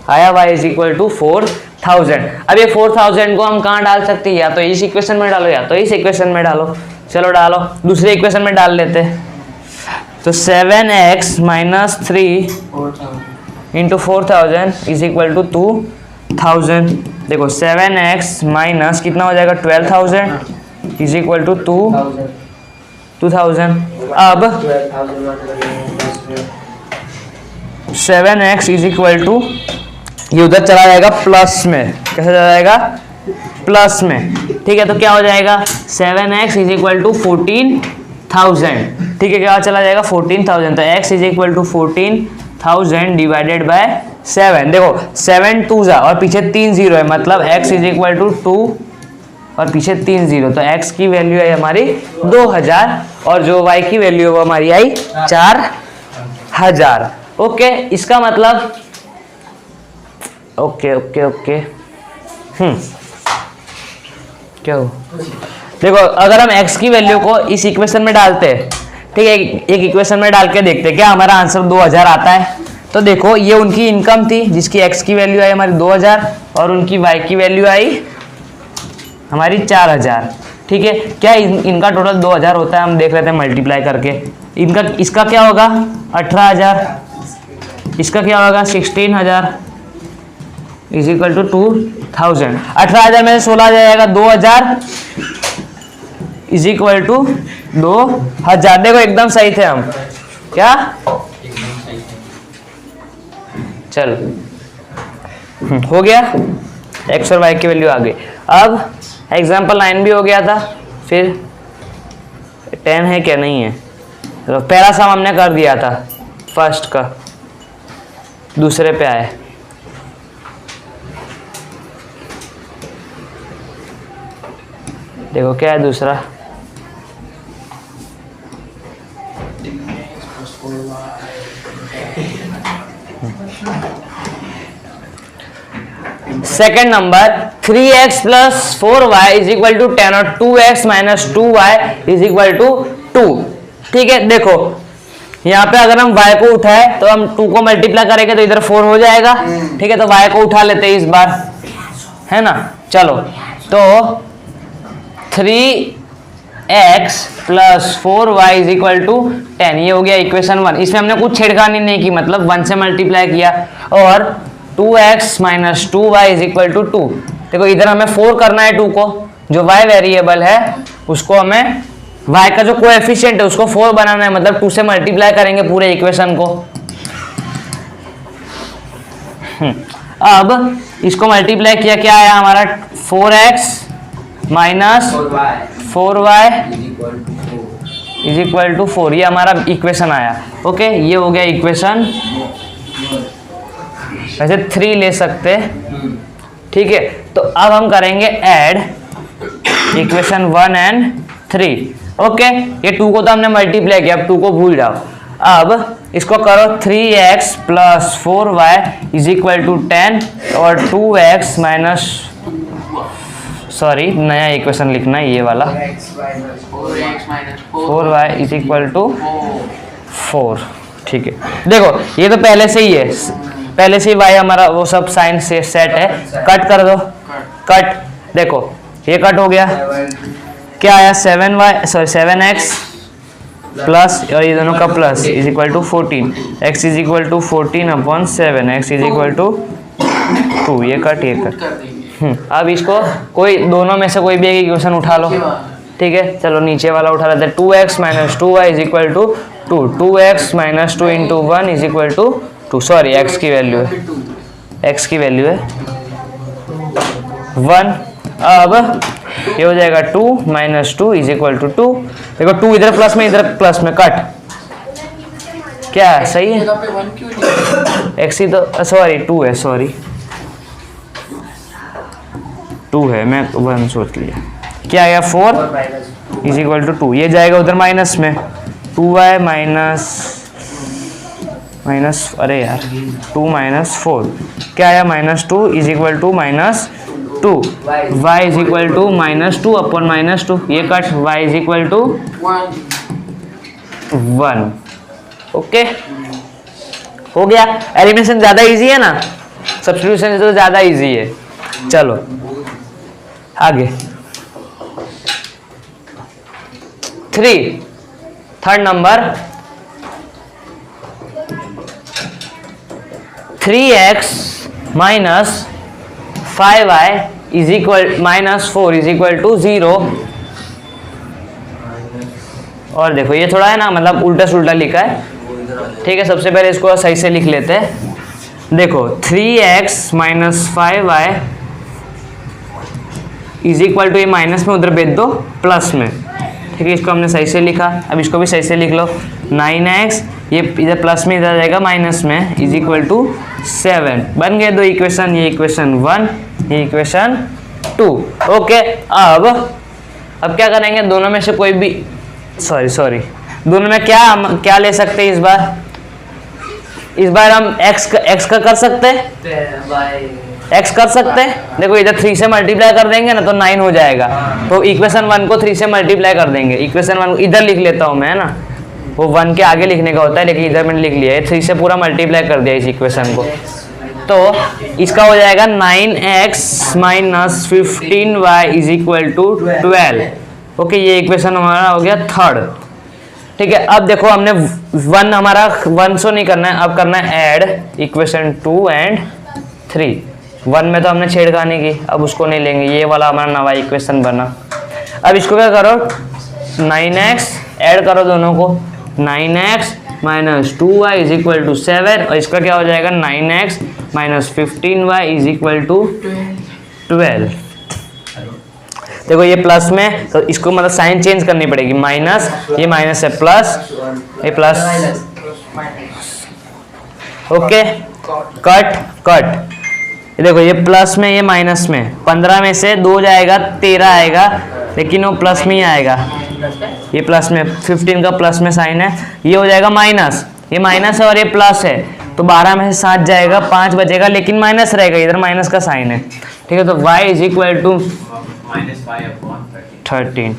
आया, y इज इक्वल टू 4,000। अब ये 4,000 को हम कहाँ डाल सकते हैं, या तो इस इक्वेशन में डालो या तो इस इक्वेशन में डालो। चलो डालो, दूसरे इक्वेशन में डाल लेते हैं, तो 7x minus 3 into 4,000 is equal to 2,000। देखो 7x माइनस कितना हो जाएगा 12,000 इज इक्वल टू 2,000। अब 7x इज इक्वल टू, ये उधर चला जाएगा प्लस में, कैसे चला जाएगा प्लस में। ठीक है, तो क्या हो जाएगा 7x इज इक्वल टू 14,000। ठीक है, क्या चला जाएगा 14,000, तो x is equal to 14,000 divided by 7। देखो 7 2 जा और पीछे 3 0 है, मतलब x इज इक्वल टू 2 और पीछे 3 0, तो x की वैल्यू है हमारी 2,000 और जो y की वैल्यू है वो हमारी आई 4,000। ओके, इसका मतलब ओके ओके ओके क्या हो, देखो अगर हम x की वैल्यू को इस इक्वेशन में डालते हैं, ठीक है, एक इक्वेशन में डाल के देखते हैं क्या हमारा आंसर 2,000 आता है। तो देखो ये उनकी इनकम थी जिसकी x की वैल्यू आई हमारी 2,000 और उनकी y की वैल्यू आई हमारी 4,000। ठीक है, क्या इनका टोटल 2,000 होता है, हम देख लेते हैं मल्टीप्लाई करके। इनका इसका क्या होगा 18,000, इसका क्या होगा 16,000 इज इक्वल टू 2,000। 18,000 में से 16 जाएगा 2,000 इज इक्वल टू 2,000। देखो एकदम सही थे हम, क्या चल हो गया, x और y की वैल्यू आ गई। अब एग्जाम्पल 9 भी हो गया था, फिर 10 है क्या नहीं है, तो पहला सम हमने कर दिया था फर्स्ट का, दूसरे पे आए। देखो क्या है दूसरा, second number 3x plus 4y is equal to 10 और 2x minus 2y is equal to 2। ठीक है, देखो यहाँ पे अगर हम y को उठाए तो हम 2 को मल्टीप्लाई करेंगे तो इधर 4 हो जाएगा। ठीक है, तो y को उठा लेते हैं इस बार, है ना। चलो तो 3x plus 4y is equal to 10, ये हो गया इक्वेशन 1। इसमें हमने कुछ छेड़खानी नहीं की, मतलब 1 से मल्टीप्लाई किया। और 2x minus 2y is equal to 2। देखो इधर हमें 4 करना है 2 को, जो y वेरिएबल है उसको हमें y का जो कोएफिशिएंट है उसको 4 बनाना है, मतलब 2 से मल्टीप्लाई करेंगे पूरे इक्वेशन को। अब इसको मल्टीप्लाई किया, क्या आया हमारा 4x minus 4y is equal to 4, ये हमारा इक्वेशन आया। ओके, ये हो गया इक्वेशन, वैसे 3 ले सकते। ठीक है, तो अब हम करेंगे ऐड इक्वेशन 1 एंड 3। ओके, ये 2 को तो हमने मल्टीप्लाई किया, अब 2 को भूल जाओ। अब इसको करो 3x plus 4y is equal to 10 और 2x माइनस, सॉरी नया इक्वेशन लिखना है ये वाला, 4y इज इक्वल टू 4। ठीक है, देखो ये तो पहले से ही है, पहले से ही y हमारा वो सब साइन से सेट है। कट कर दो, कट, देखो ये कट हो गया, क्या आया 7x प्लस और ये दोनों का plus is equal to 14, x is equal to 14 upon 7, x is equal to 2, ये कट ये कट। अब इसको कोई दोनों में से कोई भी एक इक्वेशन उठा लो, ठीक है, चलो नीचे वाला उठा लेते हैं। 2x minus 2y is equal to 2, 2x minus 2 into 1 is equal to 2, sorry x की वैल्यू है, x की वैल्यू है 1। अब ये हो जाएगा 2 माइनस 2 इज इक्वल टू 2। देखो 2 इधर प्लस में, इधर प्लस में, कट, क्या सही है? x ही तो, सॉरी 2 है, सॉरी 2 है, मैं 1 सोच लिया। क्या आया 4 इज इक्वल टू 2, ये जाएगा उधर माइनस में, 2y माइनस अरे यार 2 माइनस 4, क्या आया -2 is equal to -2, y is equal to -2 upon -2, ये cut, y is equal to 1। Okay, हो गया। एलिमिनेशन ज्यादा इजी है ना, सब्स्टिट्यूशन तो ज्यादा इजी है। चलो आगे 3, third number 3x minus 5y is equal minus 4 is equal to 0। और देखो ये थोड़ा है ना, मतलब उल्टा सुल्टा लिखा है, ठीक है। सबसे पहले इसको सही से लिख लेते हैं। देखो 3x minus 5y is equal to, ये माइनस में उधर भेज दो प्लस में, ठीक है। इसको हमने सही से लिखा, अब इसको भी सही से लिख लो। 9x, ये इधर प्लस में इधर जाएगा माइनस में, इज इक्वल टू 7। बन गए दो इक्वेशन, ये इक्वेशन 1, ये इक्वेशन 2। ओके, अब क्या करेंगे, दोनों में से कोई भी, सॉरी दोनों में क्या ले सकते हैं इस बार हम x का कर सकते हैं, x कर सकते हैं। देखो इधर 3 से मल्टीप्लाई कर देंगे ना तो 9 हो जाएगा, तो इक्वेशन 1 को 3 से मल्टीप्लाई कर देंगे। इक्वेशन 1 इधर लिख लेता हूँ मैं, है ना, वो 1 के आगे लिखने का होता है, लेकिन इधर मैंने लिख लिया है, 3 से पूरा मल्टीप्लाई कर दिया इस इक्वेशन को। तो इसका हो जाएगा 9x minus 15y is equal to 12। Okay, ये इक्वेशन हमारा हो गया थर्ड, ठीक है। अब देखो हमने 1 हमारा 1 सो नहीं करना है, अब करना है ऐड इक्वेशन 2 एंड 3। 1 में तो हमने छेड़खानी की, अब उसको नहीं लेंगे, ये वाला हमारा नवा इक्वेशन बना। अब इसको क्या करो, 9x ऐड करो दोनों को, 9x minus 2y is equal to 7, और इसका क्या हो जाएगा 9x minus 15y is equal to 12। देखो ये प्लस में, तो इसको मतलब साइन चेंज करनी पड़ेगी, माइनस, ये माइनस है, प्लस, ये प्लस, ओके, कट। ये देखो ये प्लस में, ये माइनस में, 15 में से 2 जाएगा 13 आएगा, लेकिन वो प्लस में ही आएगा, ये प्लस में, 15 का प्लस में साइन है, ये हो जाएगा माइनस, ये माइनस है और ये प्लस है, तो 12 में से 7 जाएगा, 5 बचेगा, लेकिन माइनस रहेगा, इधर माइनस का साइन है, ठीक है। तो y इज इक्वल टू -5/13।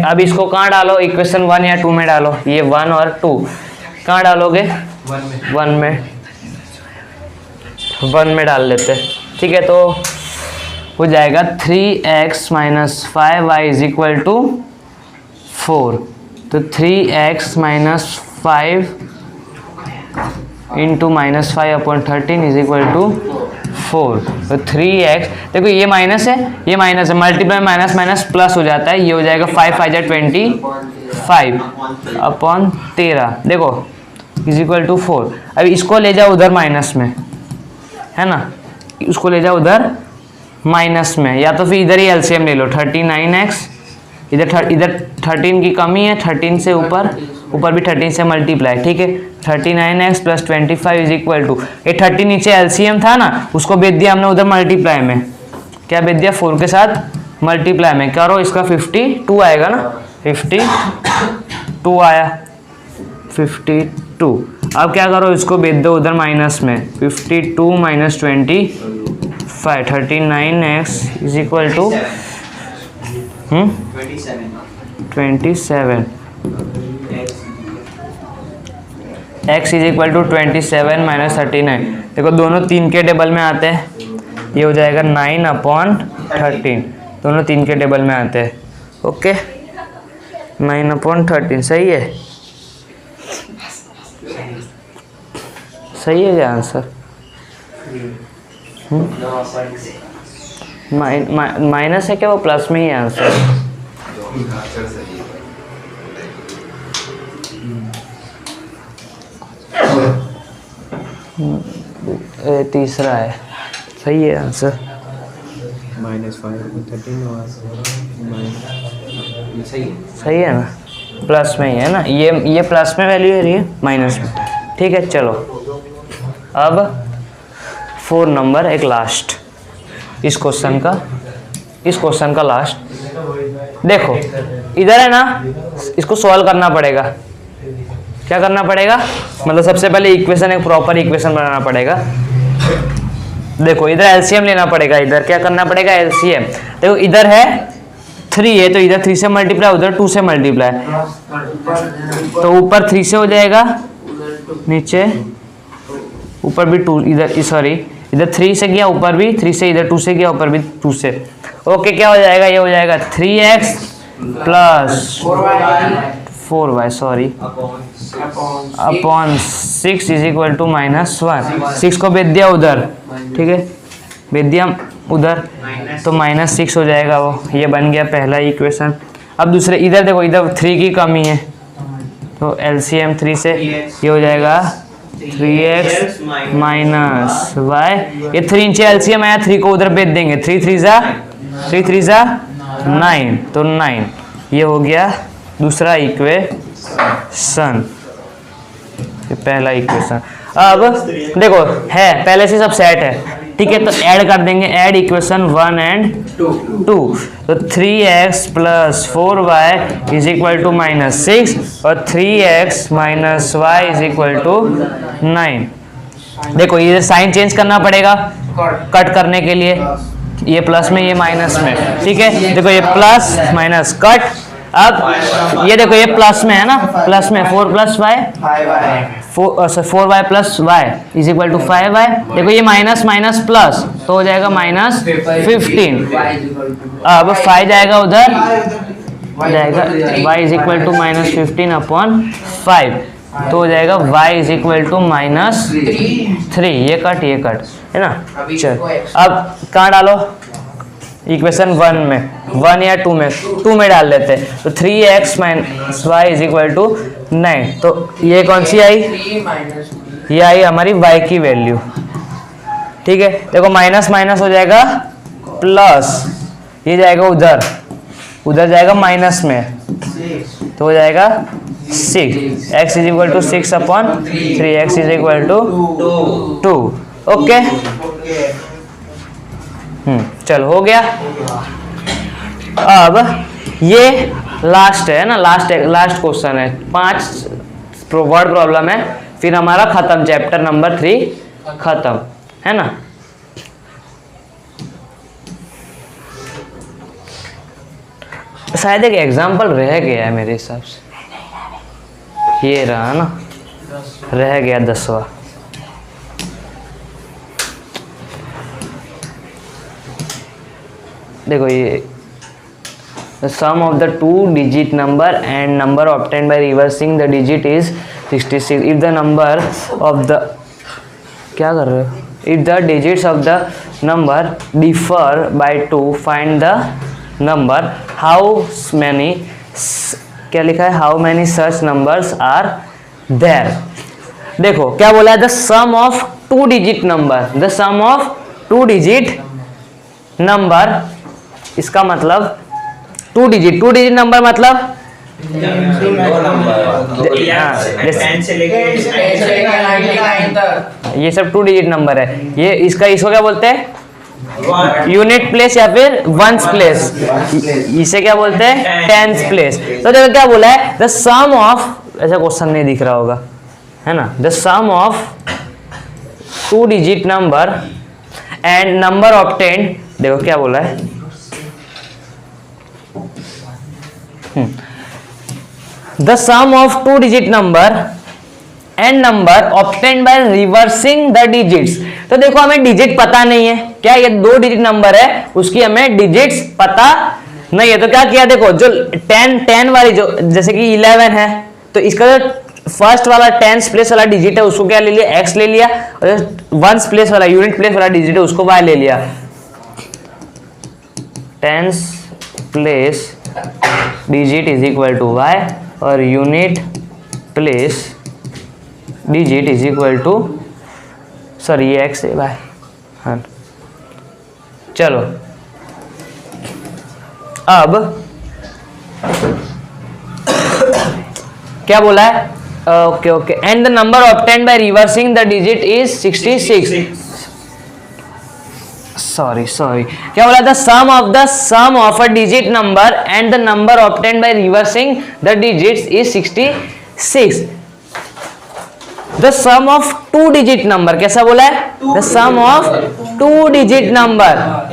अब इसको कहाँ डालो, इक्वेशन 1 या 2 में डालो, ये 1 और 2 कहाँ डालोगे, 1 में डाल लेते, ठीक है। तो हो जाएगा 3x minus 5y is equal to 4, तो 3x minus 5 into -5/13 is equal to 4, तो 3x, देखो ये माइनस है, ये माइनस है, मल्टीप्लाई माइनस माइनस प्लस हो जाता है, ये हो जाएगा 5 5 जा 25/13, देखो इज इक्वल टू 4। अब इसको ले जाओ उधर माइनस में, है ना, उसको ले जाओ उधर माइनस में, या तो फिर इधर ही एलसीएम ले लो, 39x, इधर 13 की कमी है, 13 से ऊपर भी 13 से मल्टीप्लाई, ठीक है। 39x plus 25 is equal to, ये 30 नीचे एलसीएम था ना, उसको भेज दिया हमने उधर मल्टीप्लाई में, क्या भेज दिया, 4 के साथ मल्टीप्लाई में, करो इसका 52 आएगा ना, 52 आया, 52। अब क्या करो, इसको भेज दो उधर माइनस में, 52 minus 25, 39x is equal to 27, x is equal to 27 minus 39। देखो दोनों 3 के टेबल में आते हैं, ये हो जाएगा 9/13, दोनों 3 के टेबल में आते हैं, ओके, 9/13 सही है, सही है क्या आंसर, माइनस है क्या, वो प्लस में ही है आंसर। तीसरा है, सही है आंसर। सही है ना, प्लस में ही है ना, ये प्लस में वैल्यू है, ये माइनस में। ठीक है चलो, अब 4 नंबर एक लास्ट इस क्वेश्चन का लास्ट। देखो इधर है ना, इसको सॉल्व करना पड़ेगा। क्या करना पड़ेगा, मतलब सबसे पहले इक्वेशन, एक प्रॉपर इक्वेशन बनाना पड़ेगा। देखो इधर एलसीएम लेना पड़ेगा, इधर क्या करना पड़ेगा, एलसीएम। देखो इधर है 3 है, तो इधर 3 से मल्टीप्लाई, उधर 2 से मल्टीप्लाई, तो ऊपर 3 से हो जाएगा, नीचे ऊपर भी 2, इधर सॉरी इधर 3 से गया, ऊपर भी 3 से, इधर 2 से गया, ऊपर भी 2 से। ओके क्या हो जाएगा, ये हो जाएगा 3x plus 4y sorry upon 6 is equal to -1। 6 को भेज दिया उधर, ठीक है, भेज दिया उधर, तो -6 हो जाएगा वो। ये बन गया पहला इक्वेशन। अब दूसरे इधर देखो, इधर 3 की कमी है, तो एलसीएम 3 से ये हो जाएगा 3x माइनस वाई। ये 3 इंच एलसीएम आया, 3 को उधर भेज देंगे, 3 3 जा 9, तो 9 ये हो गया दूसरा इक्वेशन, पहला इक्वेशन। अब देखो है पहले से सब सेट है, ठीक है, तो ऐड कर देंगे, ऐड इक्वेशन 1 एंड 2, तो 3x plus 4y is equal to -6 और 3x minus y is equal to 9। देखो ये साइन चेंज करना पड़ेगा कट करने के लिए, ये प्लस में ये माइनस में, ठीक है। देखो ये प्लस माइनस कट, अब ये देखो ये प्लस में है ना, प्लस में 4 plus y 4y plus Y is equal to 5y। देखो ये माइनस माइनस प्लस, तो हो जाएगा -15। अब 5 जाएगा उधर, जाएगा y is equal to -15 upon 5, तो हो जाएगा y इज इक्वल टू -3। ये कट है ना। चल अब कहाँ डालो, इक्वेशन 1 में, 1 या 2 में, 2 में डाल लेते हैं, तो 3x minus y is equal to 9। तो ये कौन सी आई, ये आई हमारी y की वैल्यू, ठीक है। देखो माइनस माइनस हो जाएगा प्लस, ये जाएगा उधर जाएगा माइनस में, तो हो जाएगा 6, x is equal to 6 upon 3x is equal to 2। Okay चल हो गया। अब ये लास्ट है ना, लास्ट क्वेश्चन है, 5 वर्ड प्रॉब्लम है, फिर हमारा खत्म, चैप्टर नंबर 3 खत्म है ना। शायद एक एग्जाम्पल रह गया है मेरे हिसाब से, ये रहा ना, रह गया 10वां। देखो ये the sum of the 2-digit number and number obtained by reversing the digit is 66 if the number of the क्या कर रहे हो, if the digits of the number differ by 2 find the number how many, क्या लिखा है, how many such numbers are there। देखो क्या बोला है, the sum of 2-digit number, the sum of 2-digit number, इसका मतलब 2 डिजिट नंबर मतलब ये सब 2 डिजिट नंबर है। ये इसको क्या बोलते हैं, यूनिट प्लेस या फिर वंस प्लेस, इसे क्या बोलते हैं, टेंस प्लेस। तो देखो क्या बोला है, द सम ऑफ, ऐसा क्वेश्चन नहीं दिख रहा होगा है ना, the sum of 2 digit number and number obtained, देखो क्या बोला है, the sum of 2-digit number and number obtained by reversing the digits। तो देखो हमें डिजिट पता नहीं है, क्या ये 2 डिजिट नंबर है, उसकी हमें डिजिट्स पता नहीं है, तो क्या किया, देखो जो 10 वाली, जो जैसे कि 11 है, तो इसका जो फर्स्ट वाला 10th प्लेस वाला डिजिट है उसको क्या ले लिया, x ले लिया, और जो 1st प्लेस वाला यूनिट प्लेस वाला डिजिट है उसको y ले लिया। Tens place digit is equal to y और unit place digit is equal to, sorry ये x है y, हाँ चलो अब क्या बोला है, okay okay, and the number obtained by reversing the digit is 66, sorry क्या बोला, the sum of a digit number and the number obtained by reversing the digits is 66, the sum of 2 digit number, कैसा बोला है, the sum of 2 digit number,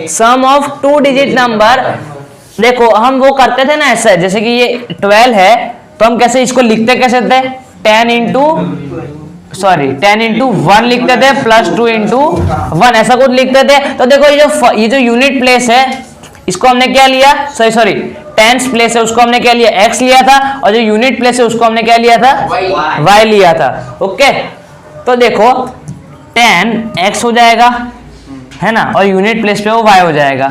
sum of 2 digit number. देखो हम वो करते थे ना ऐसा, जैसे कि ये 12 है तो हम कैसे इसको लिखते कैसे थे, 10 इंटू 1 लिखते थे प्लस 2 इंटू 1, ऐसा कुछ लिखते थे। तो देखो ये जो यूनिट प्लेस है इसको हमने क्या लिया, सॉरी टेंस प्लेस है उसको हमने क्या लिया, x लिया था, और जो यूनिट प्लेस है उसको हमने क्या लिया था, y लिया था। ओके तो देखो 10x हो जाएगा है ना, और यूनिट प्लेस पे वो y हो जाएगा।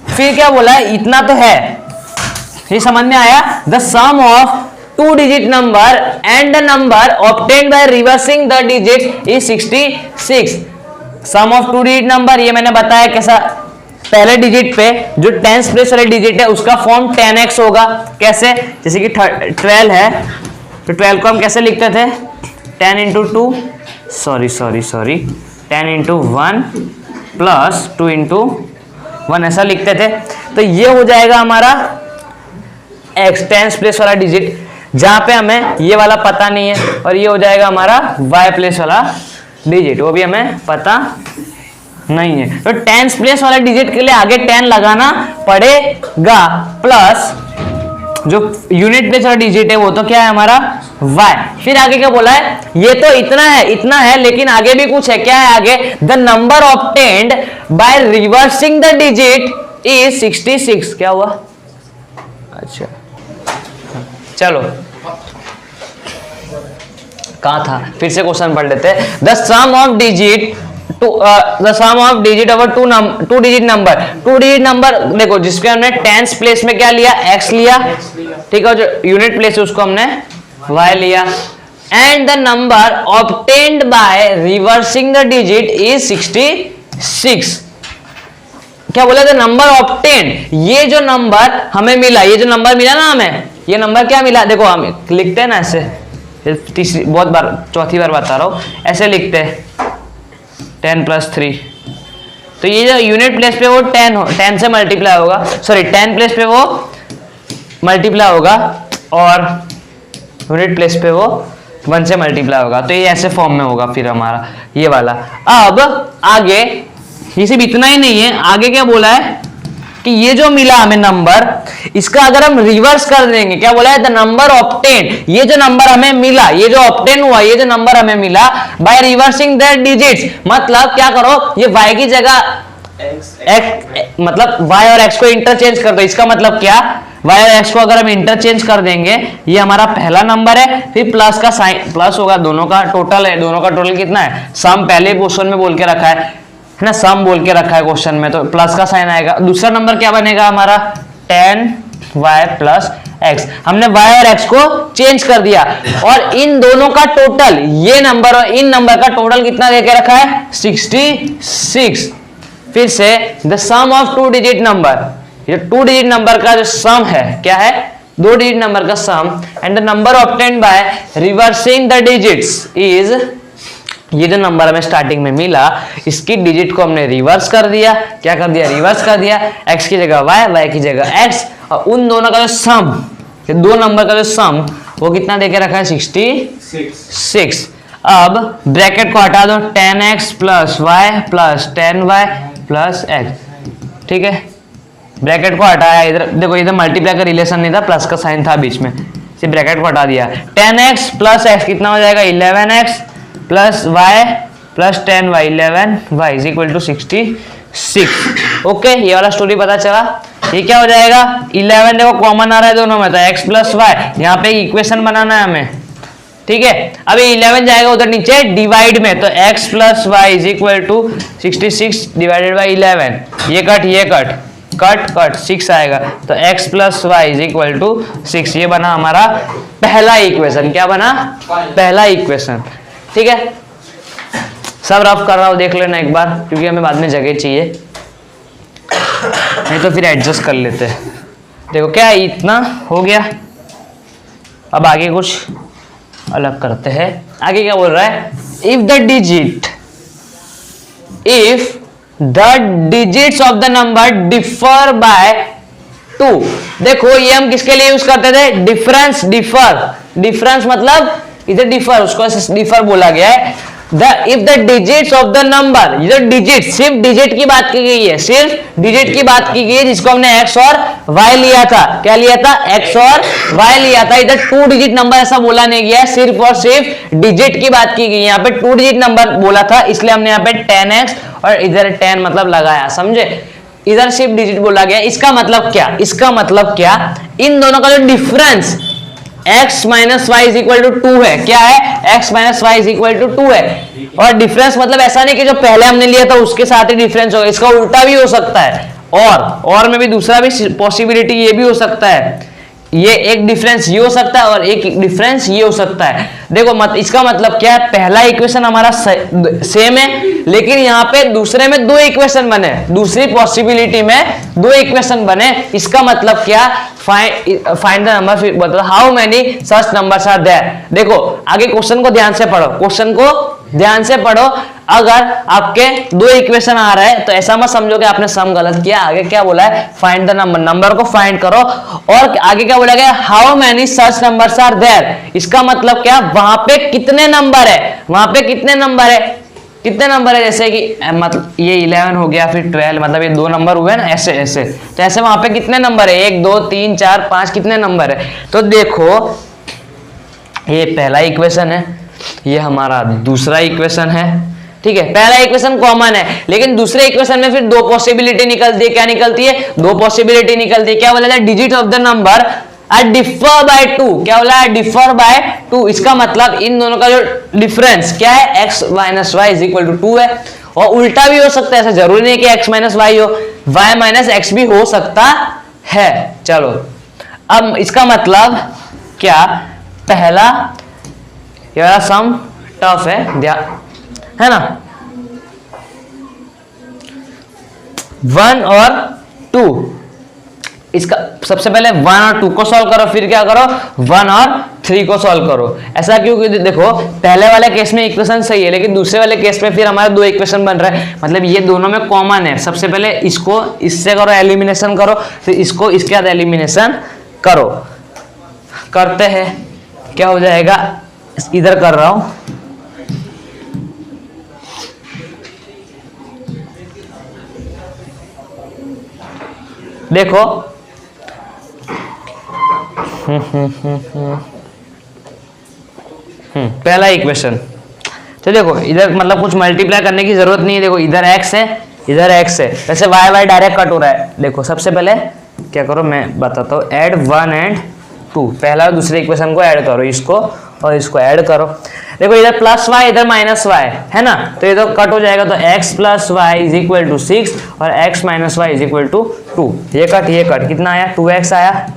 फिर क्या बोला है, इतना तो है, ये समझ में आया, the sum of 2 digit number and the number obtained by reversing the digit is 66, sum of 2 digit number, ये मैंने बताया कैसा, पहले डिजिट पे जो टेंस प्लेस वाले डिजिट है उसका फॉर्म 10x होगा, कैसे, जैसे कि 12 है तो 12 को हम कैसे लिखते थे, 10 into 2 sorry 10 into 1 plus 2 into 1 ऐसा लिखते थे। तो ये हो जाएगा हमारा x टेंस प्लेस वाला डिजिट, जहां पे हमें ये वाला पता नहीं है, और ये हो जाएगा हमारा y प्लेस वाला डिजिट, वो भी हमें पता नहीं है। तो टेंस प्लेस वाला डिजिट के लिए आगे 10 लगाना पड़ेगा, प्लस जो यूनिट प्लेस वाला डिजिट है वो तो क्या है हमारा y। फिर आगे क्या बोला है, ये तो इतना है लेकिन आगे भी कुछ है, क्या है आगे, the number obtained by reversing the digit is 66, क्या हुआ, अच्छा चलो कहाँ था, फिर से क्वेश्चन पढ़ लेते हैं। The sum of digit over 2 digit number, देखो जिसके हमने टेंस प्लेस में क्या लिया, x लिया, ठीक है, जो यूनिट प्लेस है उसको हमने y लिया, and the number obtained by reversing the digit is 66, क्या बोला, द नंबर ऑब्टेन्ड, ये जो नंबर हमें मिला, ये जो नंबर मिला ना हमें, ये नंबर क्या मिला, देखो हम लिखते हैं ना ऐसे, चौथी बार बता रहा हूं, ऐसे लिखते हैं 10 प्लस 3, तो ये जो यूनिट प्लेस पे वो 10 से मल्टीप्लाई होगा, सॉरी 10 प्लेस पे वो मल्टीप्लाई होगा, और यूनिट प्लेस पे वो 1 से मल्टीप्लाई होगा, तो ये ऐसे फॉर्म में होगा फिर हमारा ये वाला। अब आगे ये सिर्फ इतना ही नहीं है, आगे क्या बोला है कि ये जो मिला हमें नंबर, इसका अगर हम रिवर्स कर देंगे, क्या बोला है, द नंबर ऑब्टेन, ये जो नंबर हमें मिला, ये जो ऑब्टेन हुआ, ये जो नंबर हमें मिला बाय रिवर्सिंग द डिजिट्स, मतलब क्या करो, ये y की जगह x, मतलब y और x को इंटरचेंज कर दो। इसका मतलब क्या, y और x को अगर हम इंटरचेंज कर देंगे, ये हमारा पहला नंबर है, फिर प्लस का साइन, प्लस होगा, दोनों का टोटल है, दोनों का टोटल कितना है, सम पहले क्वेश्चन में बोल के रखा है ना, सम बोल के रखा है क्वेश्चन में, तो प्लस का साइन आएगा। दूसरा नंबर क्या बनेगा हमारा, 10y प्लस x, हमने y और x को चेंज कर दिया, और इन दोनों का टोटल, ये नंबर और इन नंबर का टोटल कितना देके रखा है, 66। फिर से the sum of 2 digit number, ये 2 डिजिट नंबर का जो सम है, क्या है, 2 डिजिट नंबर का sum, and the number obtained by reversing the digits is, ये जो नंबर हमें स्टार्टिंग में मिला, इसकी डिजिट को हमने रिवर्स कर दिया, क्या कर दिया, रिवर्स कर दिया, x की जगह y की जगह x, और उन दोनों का जो सम, ये दो नंबर का जो सम, वो कितना देके रखा है, 66। अब ब्रैकेट को हटा दो, 10x plus y plus 10y plus x, ठीक है, ब्रैकेट को हटाया, इधर देखो, इधर मल्टीप्लाई का रिलेशन नहीं था, प्लस का साइन था बीच में, सिर्फ ब्रैकेट को हटा दिया, 10x प्लस x कितना हो जाएगा, 11x plus y plus 10y, 11y is equal to 66। Okay, ये वाला स्टोरी पता चला। ये क्या हो जाएगा, 11 देखो कॉमन आ रहा है दोनों में, तो x प्लस y, यहाँ पे इक्वेशन बनाना है हमें, ठीक है। अब ये 11 जाएगा उधर नीचे डिवाइड में, तो x plus y is equal to 66 divided by 11, ये कट कट कट 6 आएगा, तो x plus Y is equal to 6। ये बना हमारा पहला इक्वेशन। क्या बना? पहला इक्वेशन। ठीक है, सब रफ कर रहा हूं, देख लेना एक बार, क्योंकि हमें बाद में जगह चाहिए, नहीं तो फिर एडजस्ट कर लेते हैं। देखो क्या इतना हो गया। अब आगे कुछ अलग करते हैं। आगे क्या बोल रहा है? If the digits of the number differ by 2। देखो ये हम किसके लिए यूज करते थे? डिफरेंस। डिफरेंस मतलब इधर डिफर, उसको डिफर बोला गया है। If the digits of the number, इधर डिजिट, सिर्फ डिजिट की बात की गई है, सिर्फ डिजिट की बात की गई है, जिसको हमने x और y लिया था। क्या लिया था? x और y लिया था। इधर 2 डिजिट नंबर ऐसा बोला नहीं गया है, सिर्फ और सिर्फ डिजिट की बात की गई। यहाँ पे 2 डिजिट नंबर बोला था, इसलिए हमने यहाँ पे 10x और इधर 10 मतलब लगाया, समझे? इधर सिर्फ डिजिट बोला गया। इसका मतलब क्या? इसका मतलब क्या? इन दोनों का जो difference x minus y is equal to 2 है। क्या है? x minus y is equal to 2 है। और डिफरेंस मतलब ऐसा नहीं कि जो पहले हमने लिया था उसके साथ ही डिफरेंस होगा, इसका उल्टा भी हो सकता है। और में भी दूसरा भी पॉसिबिलिटी ये भी हो सकता है, ये एक डिफरेंस ये हो सकता है और एक डिफरेंस ये हो सकता है। देखो इसका मतलब क्या है? पहला इक्वेशन हमारा सेम है, लेकिन यहाँ पे दूसरे में 2 इक्वेशन बने, दूसरी पॉसिबिलिटी में 2 इक्वेशन बने। इसका मतलब क्या? फाइंड द नंबर, फिर बताओ how many such numbers are there. देखो आगे क्वेश्चन को ध्यान से पढ़ो, क्वेश्चन को ध्यान से पढ़ो। अगर आपके 2 इक्वेशन आ रहा है तो ऐसा मत समझो कि आपने सम गलत किया। आगे क्या बोला है? फाइंड द नंबर, नंबर को फाइंड करो। और आगे क्या बोला गया? How many such numbers are there. इसका मतलब क्या? वहां पे कितने नंबर है, वहां पे कितने नंबर है, कितने नंबर है। जैसे कि मतलब ये 11 हो गया, फिर 12, मतलब ये 2 नंबर हुए ना, ऐसे ऐसे। तो ऐसे वहां पे कितने नंबर है? 1 2 3 4 5, कितने नंबर है? तो देखो ये पहला इक्वेशन है, ये हमारा दूसरा इक्वेशन है। ठीक है, पहला इक्वेशन कॉमन है, लेकिन दूसरे इक्वेशन में फिर 2 पॉसिबिलिटी निकलती है। क्या निकलती है? 2 पॉसिबिलिटी निकलती है। क्या बोला जाए? Digit of the number are differ by 2। क्या बोला है? Differ by 2। इसका मतलब इन दोनों का जो डिफरेंस क्या है? x minus y is equal to 2 है। और उल्टा भी हो सकता है, ऐसा जरूरी नहीं कि x माइनस वाई हो, y माइनस एक्स भी हो सकता है। चलो अब इसका मतलब क्या? पहला ये वाला सम टफ है ना, 1 और 2। इसका सबसे पहले 1 और 2 को सॉल्व करो, फिर क्या करो? 1 और 3 को सॉल्व करो। ऐसा क्यों? क्योंकि देखो पहले वाले केस में इक्वेशन सही है, लेकिन दूसरे वाले केस में फिर हमारे 2 इक्वेशन बन रहे हैं, मतलब ये दोनों में कॉमन है। सबसे पहले इसको इससे करो, एलिमिनेशन करो, फिर इसको इसके बाद एलिमिनेशन करो। करते हैं, क्या हो जाएगा? इधर कर रहा हूं, देखो पहला इक्वेशन। तो देखो इधर मतलब कुछ मल्टीप्लाई करने की जरूरत नहीं है। देखो इधर x है, इधर x है, वैसे y डायरेक्ट कट हो रहा है। देखो सबसे पहले क्या करो, मैं बताता हूँ। ऐड 1 एंड 2, पहला और दूसरे इक्वेशन को ऐड करो, इसको और इसको ऐड करो। देखो इधर प्लस y, इधर माइनस y है ना, तो ये तो कट हो जाएगा। तो x plus Y is equal to 6 और x minus y is equal to 2। ये कट कितना आया? 2x आया।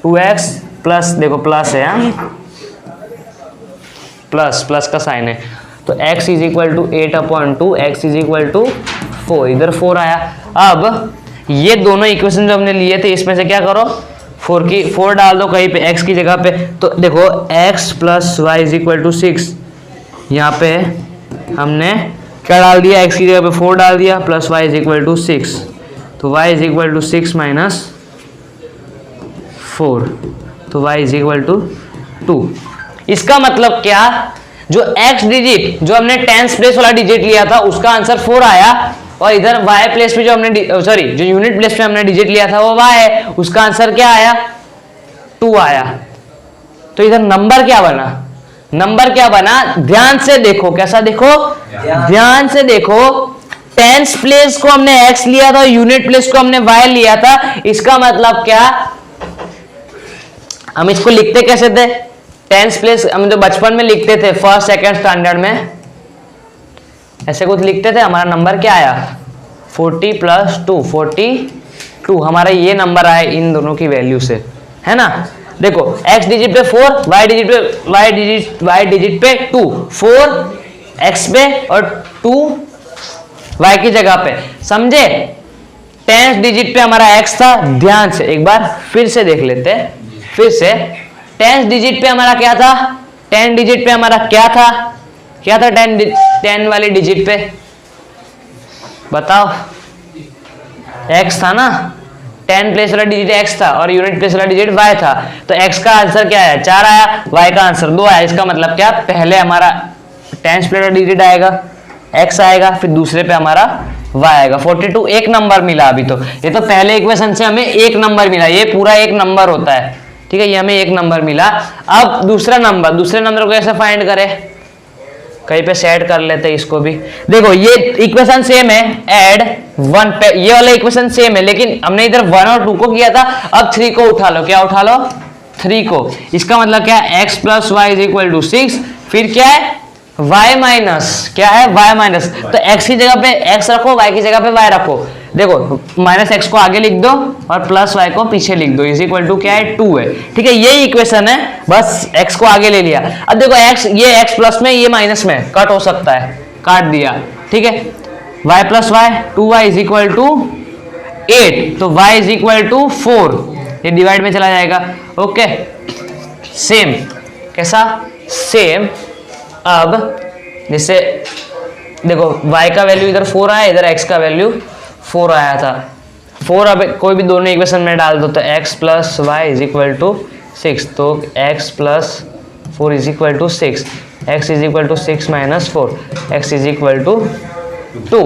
2x प्लस, देखो प्लस है, प्लस का साइन है, तो x is equal to 8/2, x is equal to 4, इधर 4 आया। अब ये दोनों इक्वेशन जो हमने लिए थे, इसमें से क्या करो? 4 डाल दो कहीं पे x की जगह पे। तो देखो x plus Y is equal to 6, यहाँ पे हमने क्या डाल दिया? x की जगह पे 4 डाल दिया, plus Y is equal to 6, तो y is equal to 6 minus 4, तो y इज इक्वल टू 2। इसका मतलब क्या? जो x डिजिट, जो हमने 10th प्लेस वाला डिजिट लिया था, उसका आंसर 4 आया, और इधर y प्लेस पे जो हमने जो यूनिट प्लेस पे हमने डिजिट लिया था वो y है, उसका आंसर क्या आया? 2 आया। तो इधर नंबर क्या बना? नंबर क्या बना? ध्यान से देखो, कैसा देखो? ध्यान से देखो। 10th प्लेस को हमने x लिया था, यूनिट प्लेस को हमने y लिया था। इसका मतलब क्या? हम इसको लिखते कैसे थे? 10th प्लेस हम तो बचपन में लिखते थे, फर्स्ट सेकंड स्टैंडर्ड में ऐसे कुछ लिखते थे। हमारा नंबर क्या आया? 40 प्लस 2, 40 2 हमारा ये नंबर आया इन दोनों की वैल्यू से, है ना। देखो x डिजिट पे 4, y डिजिट पे 2, 4 x पे और 2 y की जगह पे, समझे। 10 डिजिट पे हमारा x था, ध्यान से एक बार फिर से देख लेते हैं, फिर से 10 डिजिट पे हमारा क्या था, 10 डिजिट पे हमारा क्या था 10 वाली डिजिट पे बताओ, x था ना, 10 प्लेस वाला डिजिट x था और यूनिट प्लेस वाला डिजिट y था, तो x का आंसर क्या आया 4 आया, y का आंसर 2 आया। इसका मतलब क्या, पहले हमारा 10 प्लेस वाला डिजिट आएगा x आएगा, फिर दूसरे पे हमारा y आएगा। 42 एक नंबर मिला अभी, तो ये तो पहले इक्वेशन से हमें एक नंबर मिला, ये पूरा एक नंबर होता है, ठीक है, ये हमें एक नंबर मिला। अब दूसरे नंबर को कैसे फाइंड करें, कहीं पे सेट कर लेते हैं इसको भी। देखो ये इक्वेशन सेम है, ऐड 1 पे ये वाला इक्वेशन सेम है, लेकिन हमने इधर 1 और 2 को किया था, अब 3 को उठा लो, क्या उठा लो 3 को। इसका मतलब क्या है, x plus Y is equal to 6, फिर क्या है y माइनस, क्या है y माइनस, तो x की जगह पे x रखो, y की जगह पे y रखो। देखो माइनस x को आगे लिख दो और प्लस y को पीछे लिख दो, इज इक्वल टू क्या है 2 है, ठीक है, ये इक्वेशन है, बस x को आगे ले लिया। अब देखो x, ये x प्लस में, ये माइनस में कट हो सकता है, काट दिया, ठीक है, y plus y 2y is equal to 8, तो y इज इक्वल टू 4, ये डिवाइड में चला जाएगा, ओके। सेम कैसा, सेम। अब जैसे देखो y का वैल्यू इधर 4 आया, इधर x का वैल्यू 4 आया था, 4 अब कोई भी दोनों इक्वेशन में डाल दो, तो x plus Y is equal to 6, तो x plus 4 is equal to 6, x is equal to 6 minus 4, x is equal to 2।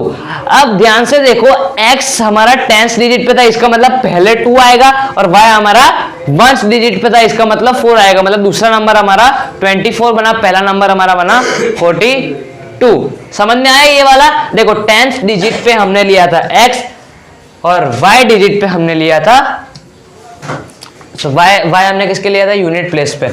अब ध्यान से देखो x हमारा 10th डिजिट पे था, इसका मतलब पहले 2 आएगा, और y हमारा 1st डिजिट पे था, इसका मतलब 4 आएगा, मतलब दूसरा नंबर हमारा 24 बना, पहला नंबर हमारा बना 42। समझ में आया ये वाला। देखो 10th डिजिट पे हमने लिया था x और y डिजिट पे हमने लिया था, तो y हमने किसके लिया था, यूनिट प्लेस पे,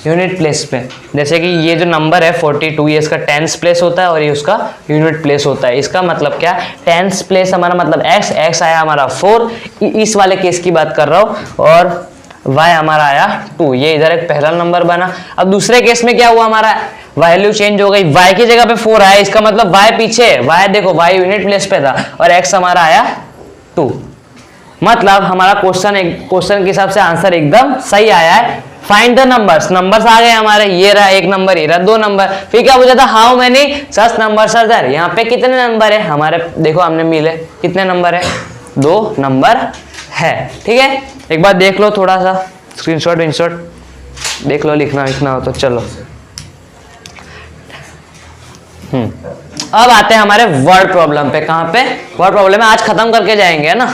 यूनिट प्लेस पे। जैसे कि ये जो नंबर है 42, ये इसका 10th प्लेस होता है और ये उसका यूनिट प्लेस होता है। इसका मतलब क्या, 10th प्लेस हमारा मतलब x आया हमारा 4, इस वाले केस की बात कर रहा हूँ, और y हमारा आया 2, ये इधर एक पहला नंबर बना। अब दूसरे केस में क्या हुआ, हमारा वैल्यू चेंज हो गई, y की जगह पे 4 आया, इसका मतलब y पीछे, y देखो y यूनिट प्लेस पे था और x हमारा आया 2, मतलब हमारा क्वेश्चन के हिसाब से आंसर एकदम सही आया है। फाइंड द नंबर्स आ गए हमारे, ये रहा एक नंबर, ये रहा 2 नंबर। फिर क्या पूछा था, how many such numbers are there, यहाँ पे कितने नंबर है हमारे, देखो हमने मिले, कितने नंबर है, 2 नंबर है, ठीक है। एक बार देख लो, थोड़ा सा स्क्रीनशॉट देख लो, लिखना हो तो चलो। अब आते हैं हमारे वर्ड प्रॉब्लम पे। कहां पे, वर्ड प्रॉब्लम है, आज खत्म करके जाएंगे, है ना,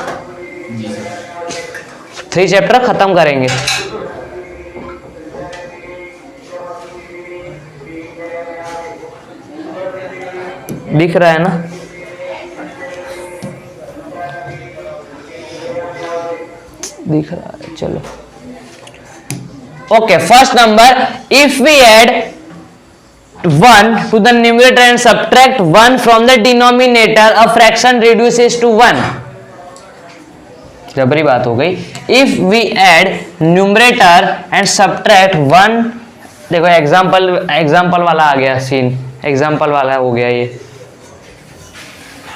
3 चैप्टर खत्म करेंगे। दिख रहा है ना, दिख रहा है, चलो okay. First number, if we add 1 to the numerator and subtract 1 from the denominator, a fraction reduces to 1। जबरी बात हो गई। If we add numerator and subtract 1, देखो एग्जाम्पल वाला आ गया सीन, एग्जाम्पल वाला हो गया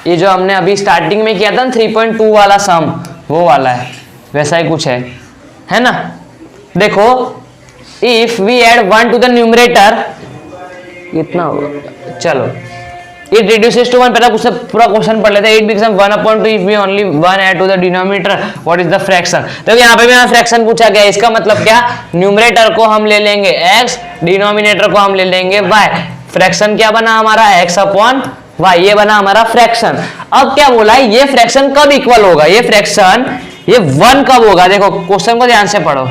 ये जो हमने अभी स्टार्टिंग में किया था ना 3.2 वाला सम, वो वाला है, वैसा ही कुछ है ना। देखो if we add 1 to the numerator, इतना होगा, चलो इट रिड्यूसेस टू 1, पहला पूरा क्वेश्चन पढ़ लेते हैं। It become 1/2 if we only 1 add to the denominator, what is the fraction. तो यहाँ पे भी हमें फ्रैक्शन पूछा गया, इसका मतलब क्या, न्यूमरेटर को हम ले लेंगे x, डिनोमिनेटर को हम ले लेंगे y, फ्रैक्शन क्या बना हमारा x अपॉन y, ये बना हमारा फ्रैक्शन। अब क्या बोला है, ये फ्रैक्शन कब इक्वल होगा, ये फ्रैक्शन ये 1 कब होगा, देखो क्वेश्चन को ध्यान से पढ़ो।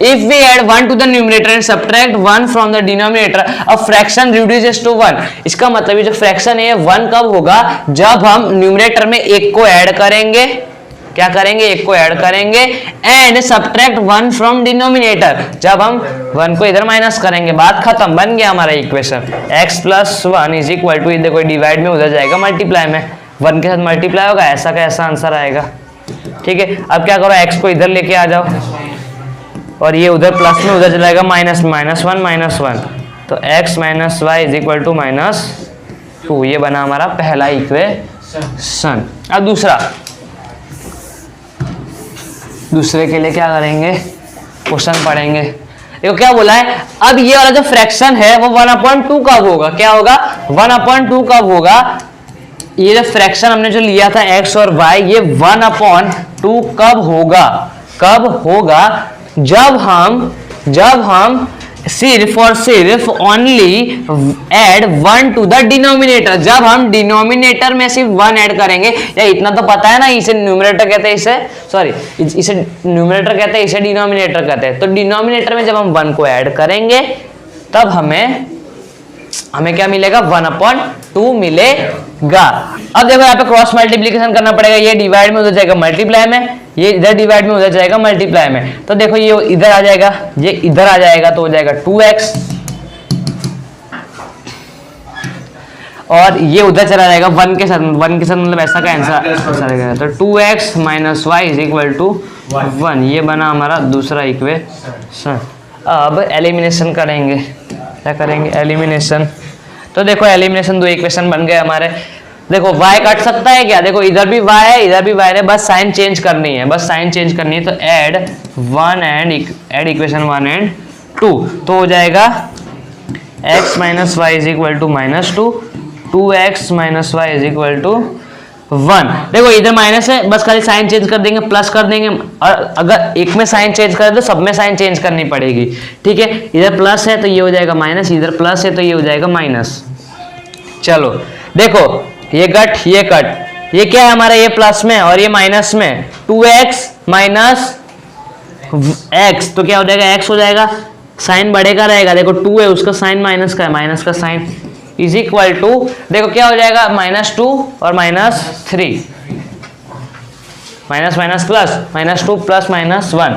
If we add 1 to the numerator and subtract 1 from the denominator, a fraction reduces to 1। इसका मतलब ये जो फ्रैक्शन है 1 कब होगा, जब हम न्यूमरेटर में 1 को ऐड करेंगे, क्या करेंगे, 1 को ऐड करेंगे, एंड सब्ट्रैक्ट 1 फ्रॉम डिनोमिनेटर, जब हम 1 को इधर माइनस करेंगे, बात खत्म, बन गया हमारा equation. x plus 1 is equal to, देखो डिवाइड में उधर जाएगा मल्टीप्लाई में, 1 के साथ मल्टीप्लाई होगा, ऐसा का ऐसा आंसर आएगा, ठीक है, अब क्या करो, x को इधर लेके आ जाओ और ये उधर प्लस में, उधर चला जाएगा माइनस, -1 तो x minus y is equal to -2। ये बना हमारा पहला इक्वेशन। अब दूसरे के लिए क्या करेंगे, क्वेश्चन पढ़ेंगे। देखो क्या बोला है, अब ये वाला जो फ्रैक्शन है वो 1/2 कब होगा, क्या होगा, 1/2 कब होगा, ये जो फ्रैक्शन हमने जो लिया था x और y, ये 1/2 कब होगा, जब हम सिर्फ और सिर्फ only add 1 to the denominator, जब हम डिनोमिनेटर में सिर्फ 1 ऐड करेंगे। या इतना तो पता है ना, इसे न्यूमरेटर कहते हैं, इसे न्यूमरेटर कहते हैं, इसे डिनोमिनेटर कहते हैं। तो डिनोमिनेटर में जब हम 1 को ऐड करेंगे तब हमें क्या मिलेगा, 1/2 मिलेगा। अब देखो यहाँ पे क्रॉस मल्टीप्लीकेशन करना पड़ेगा, ये डिवाइड में उधर जाएगा मल्टीप्लाई में, ये इधर डिवाइड में उधर जाएगा मल्टीप्लाई में। तो देखो ये इधर आ जाएगा, ये इधर आ जाएगा तो हो जाएगा 2x, और ये उधर चला जाएगा 1 के साथ मतलब ऐसा का आंसर आएगा। तो 2x minus y is equal to 1। ये बना हमारा दूसरा इक्वेशन। अब एलिमिनेशन करेंगे, क्या करेंगे, एलिमिनेशन। तो देखो एलिमिनेशन, 2 इक्वेशन बन गए हमारे। देखो y कट सकता है क्या, देखो इधर भी y है इधर भी y है, बस साइन चेंज करनी है, तो ऐड इक्वेशन 1 एंड 2, तो हो जाएगा x minus y is equal to -2, 2x minus y is equal to 1। देखो इधर माइनस है, बस खाली साइन चेंज कर देंगे, प्लस कर देंगे, और अगर एक में साइन चेंज करें तो सब में साइन चेंज करनी पड़ेगी। ठीक है, इधर प्लस है तो ये हो जाएगा माइनस, इधर प्लस है तो ये हो जाएगा माइनस। चलो देखो ये कट, ये क्या है हमारा, ये प्लस में और ये माइनस में, 2x माइनस x, तो क्या हो जाएगा, x हो जाएगा, साइन बढ़ेगा रहेगा। देखो 2 है, उसका साइन माइनस का है, माइनस का साइन इज इक्वल टू, देखो क्या हो जाएगा, -2 और -3, माइनस प्लस, -2 प्लस -1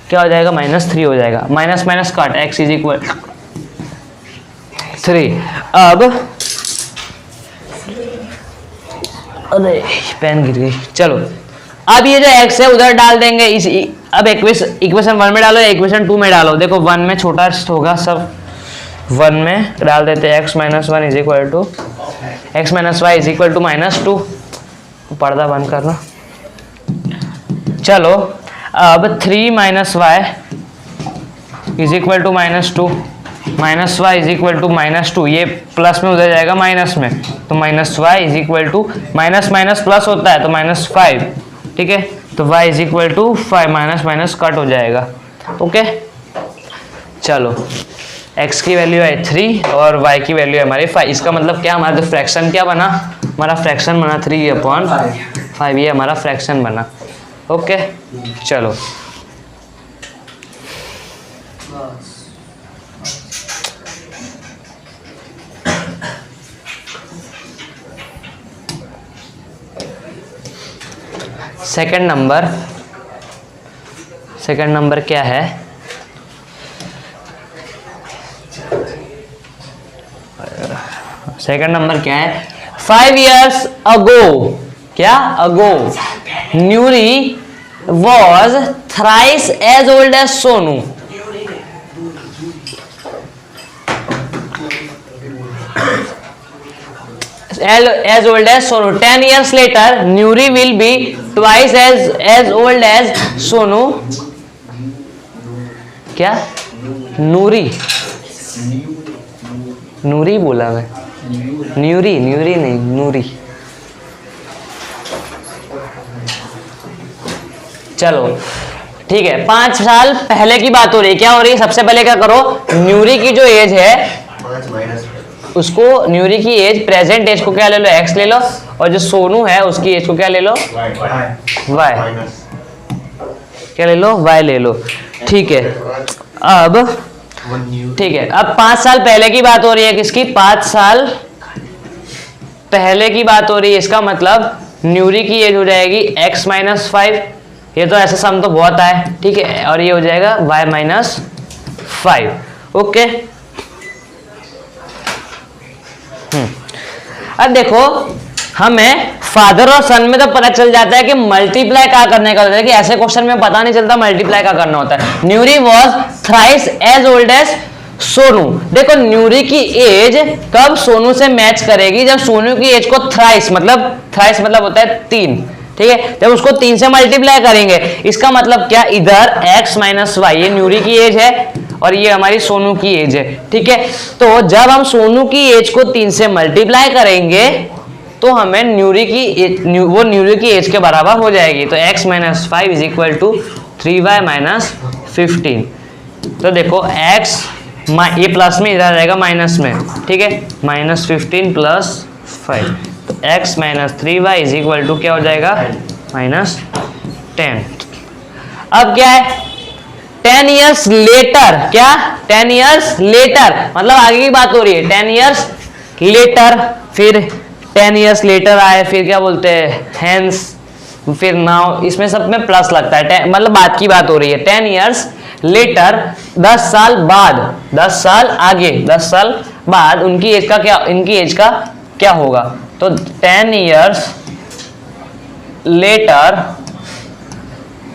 क्या हो जाएगा, -3 हो जाएगा, minus cut, x is equal 3। अब अरे पेन गिर गई। चलो अब ये जो x है उधर डाल देंगे, अब इक्वेशन 1 में डालो या इक्वेशन 2 में डालो। देखो 1 में छोटा होगा सब, 1 में डाल देते हैं x minus 1 is equal to x minus y is equal to -2। पर्दा बंद करना। चलो अब 3 minus y is equal to -2, minus y is equal to -2, ये प्लस में उधर जाएगा माइनस में, तो minus y is equal to minus plus होता है तो -5। ठीक है, तो y is equal to 5, minus cut हो जाएगा। ओके चलो x की वैल्यू है 3 और y की वैल्यू है हमारी 5। इसका मतलब क्या, हमारा जो फ्रैक्शन क्या बना, हमारा फ्रैक्शन बना 3/5, ये हमारा फ्रैक्शन बना। ओके चलो सेकंड नंबर क्या है, सेकंड नंबर क्या है, 5 years ago, क्या ago, Nuri was thrice as old as Sonu. As old as Sonu. 10 years later, Nuri will be twice as old as Sonu. क्या, नूरी बोला मैं, न्यूरी नहीं, नूरी। चलो ठीक है, 5 साल पहले की बात हो रही है, क्या हो रही है, सबसे पहले क्या करो, न्यूरी की जो एज है उसको, न्यूरी की एज, प्रेजेंट एज को क्या ले लो, x ले लो, और जो सोनू है उसकी एज को क्या ले लो, y, क्या ले लो, y ले लो। ठीक है, अब ठीक है, अब 5 साल पहले की बात हो रही है, किसकी, 5 साल पहले की बात हो रही है, इसका मतलब न्यूरी की एज हो जाएगी x माइनस 5, ये तो ऐसे सम तो बहुत आए, ठीक है, और ये हो जाएगा y माइनस 5। ओके अब देखो हमें फादर और सन में तो पता चल जाता है कि मल्टीप्लाई क्या करने का होता है, कि ऐसे क्वेश्चन में पता नहीं चलता मल्टीप्लाई क्या करना होता है। Nuri was thrice as old as Sonu. देखो न्यूरी की एज कब सोनू से मैच करेगी, जब सोनू की एज को थ्राइस मतलब होता है 3, ठीक है, जब उसको 3 से मल्टीप्लाई करेंगे। इसका मतलब क्या, इधर x माइनस वाई, ये न्यूरी की एज है और ये हमारी सोनू की एज है, ठीक है। तो जब हम सोनू की एज को 3 से मल्टीप्लाई करेंगे तो हमें न्यूरी की एज के बराबर हो जाएगी। तो x minus 5 is equal to 3y minus 15। तो देखो x ये प्लस में, इधर आ जाएगा माइनस में, ठीक है, माइनस 15 प्लस 5, तो x minus 3y is equal to क्या हो जाएगा, माइनस 10। अब क्या है, 10 ईयर्स लेटर, क्या 10 ईयर्स लेटर मतलब आगे की बात हो रही है, 10 ईयर्स लेटर, फिर 10 ईयर्स लेटर आए, फिर क्या बोलते हैं हेंस, फिर नाउ, इसमें सब में प्लस लगता है, मतलब बात की बात हो रही है। 10 ईयर्स लेटर 10 साल बाद, 10 साल आगे, 10 साल बाद इनकी एज का क्या होगा। तो 10 ईयर्स लेटर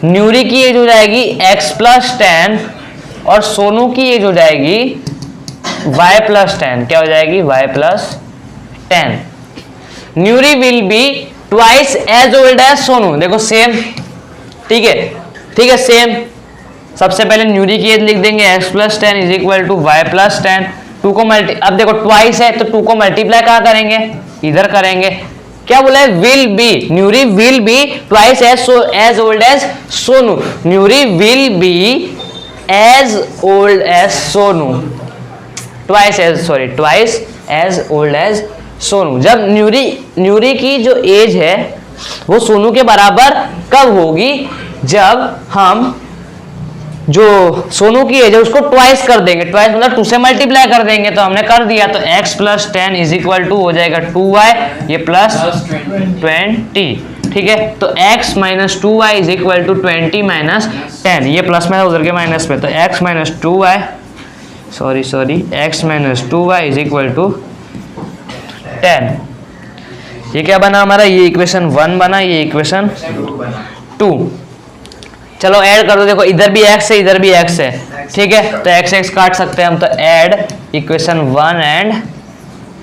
न्यूरी की एज हो जाएगी x प्लस 10 और सोनू की एज हो जाएगी y प्लस 10, क्या हो जाएगी y plus 10। Nuri will be twice as old as Sonu, देखो सेम, ठीक है सेम। सबसे पहले न्यूरी की एज लिख देंगे x plus 10 is equal to y plus 10, 2 को अब देखो ट्वाइस है तो 2 को मल्टीप्लाई कहाँ करेंगे, इधर करेंगे। क्या बोला है, will be, Nuri will be twice as old as Sonu, Nuri will be as old as Sonu, twice as old as Sonu. जब न्यूरी की जो एज है वो सोनू के बराबर कब होगी, जब हम जो सोनू की एज है उसको ट्वाइस कर देंगे, ट्वाइस मतलब 2 से मल्टीप्लाई कर देंगे, तो हमने कर दिया। तो x plus 10 is equal to हो जाएगा 2y, ये प्लस 20, ठीक है। तो x minus 2y is equal to 20 minus 10, ये प्लस में है उधर के माइनस में, तो x minus 2y x minus 2y is equal to 10। ये क्या बना हमारा, ये इक्वेशन 1 बना, ये इक्वेशन 2। चलो ऐड कर दो, देखो इधर भी x है इधर भी x है, ठीक है, तो x काट सकते हैं हम, तो ऐड इक्वेशन 1 एंड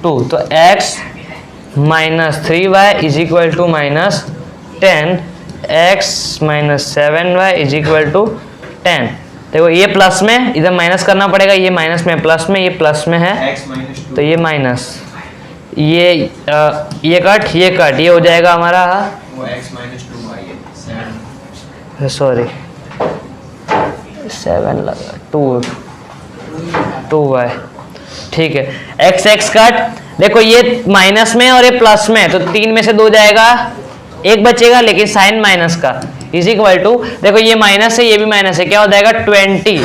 2, तो x minus 3y is equal to minus 10, x minus 7y is equal to 10। देखो ये प्लस में, इधर माइनस करना पड़ेगा, ये माइनस में प्लस में, ये प्लस में है तो ये माइनस, ये कट ये हो जाएगा हमारा सॉरी 7 लगा 2y, ठीक है। x कट, देखो ये माइनस में और ये प्लस में, तो 3 में से 2 जाएगा, 1 बचेगा लेकिन साइन माइनस का, इज इक्वल टू, देखो ये माइनस है ये भी माइनस है, क्या हो जाएगा 20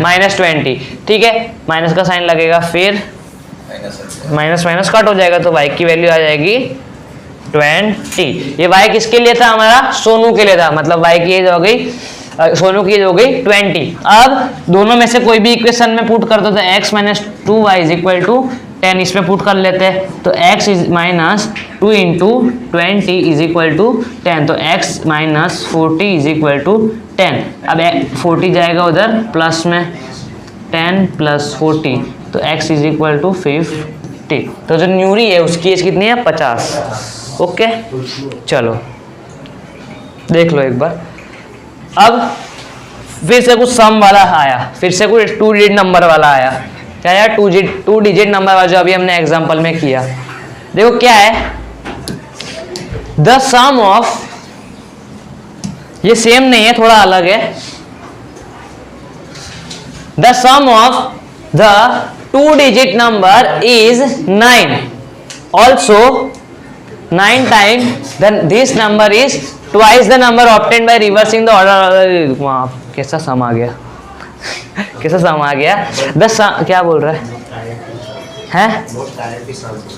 माइनस 20, ठीक है, माइनस का साइन लगेगा, फिर माइनस कट हो जाएगा, तो y की वैल्यू आ जाएगी 20। ये y किसके लिए था, हमारा सोनू के लिए था, मतलब y की एज हो गई, सोनू की एज हो गई 20। अब दोनों में से कोई भी इक्वेशन में पुट कर दो, तो x minus 2y is equal to 10 इसमें पुट कर लेते हैं, तो x is minus 2 into 20 is equal to 10, तो x minus 40 is equal to 10। अब 40 जाएगा उधर प्लस में, 10 प्लस 40, तो x इज इक्वल टू 50। तो जो न्यूरी है उसकी एज कितनी है, 50। ओके, चलो देख लो एक बार। अब फिर से कुछ सम वाला आया, फिर से कुछ 2 डिजिट नंबर वाला आया, क्या यार 2 डिजिट नंबर वाला जो अभी हमने एग्जांपल में किया। देखो क्या है, द सम ऑफ, ये सेम नहीं है थोड़ा अलग है, the sum of the 2 digit number is 9, also 9 times then this number is twice the number obtained by reversing the order। वहाँ कैसा सम आ गया कैसा सम आ गया, क्या बोल रहा है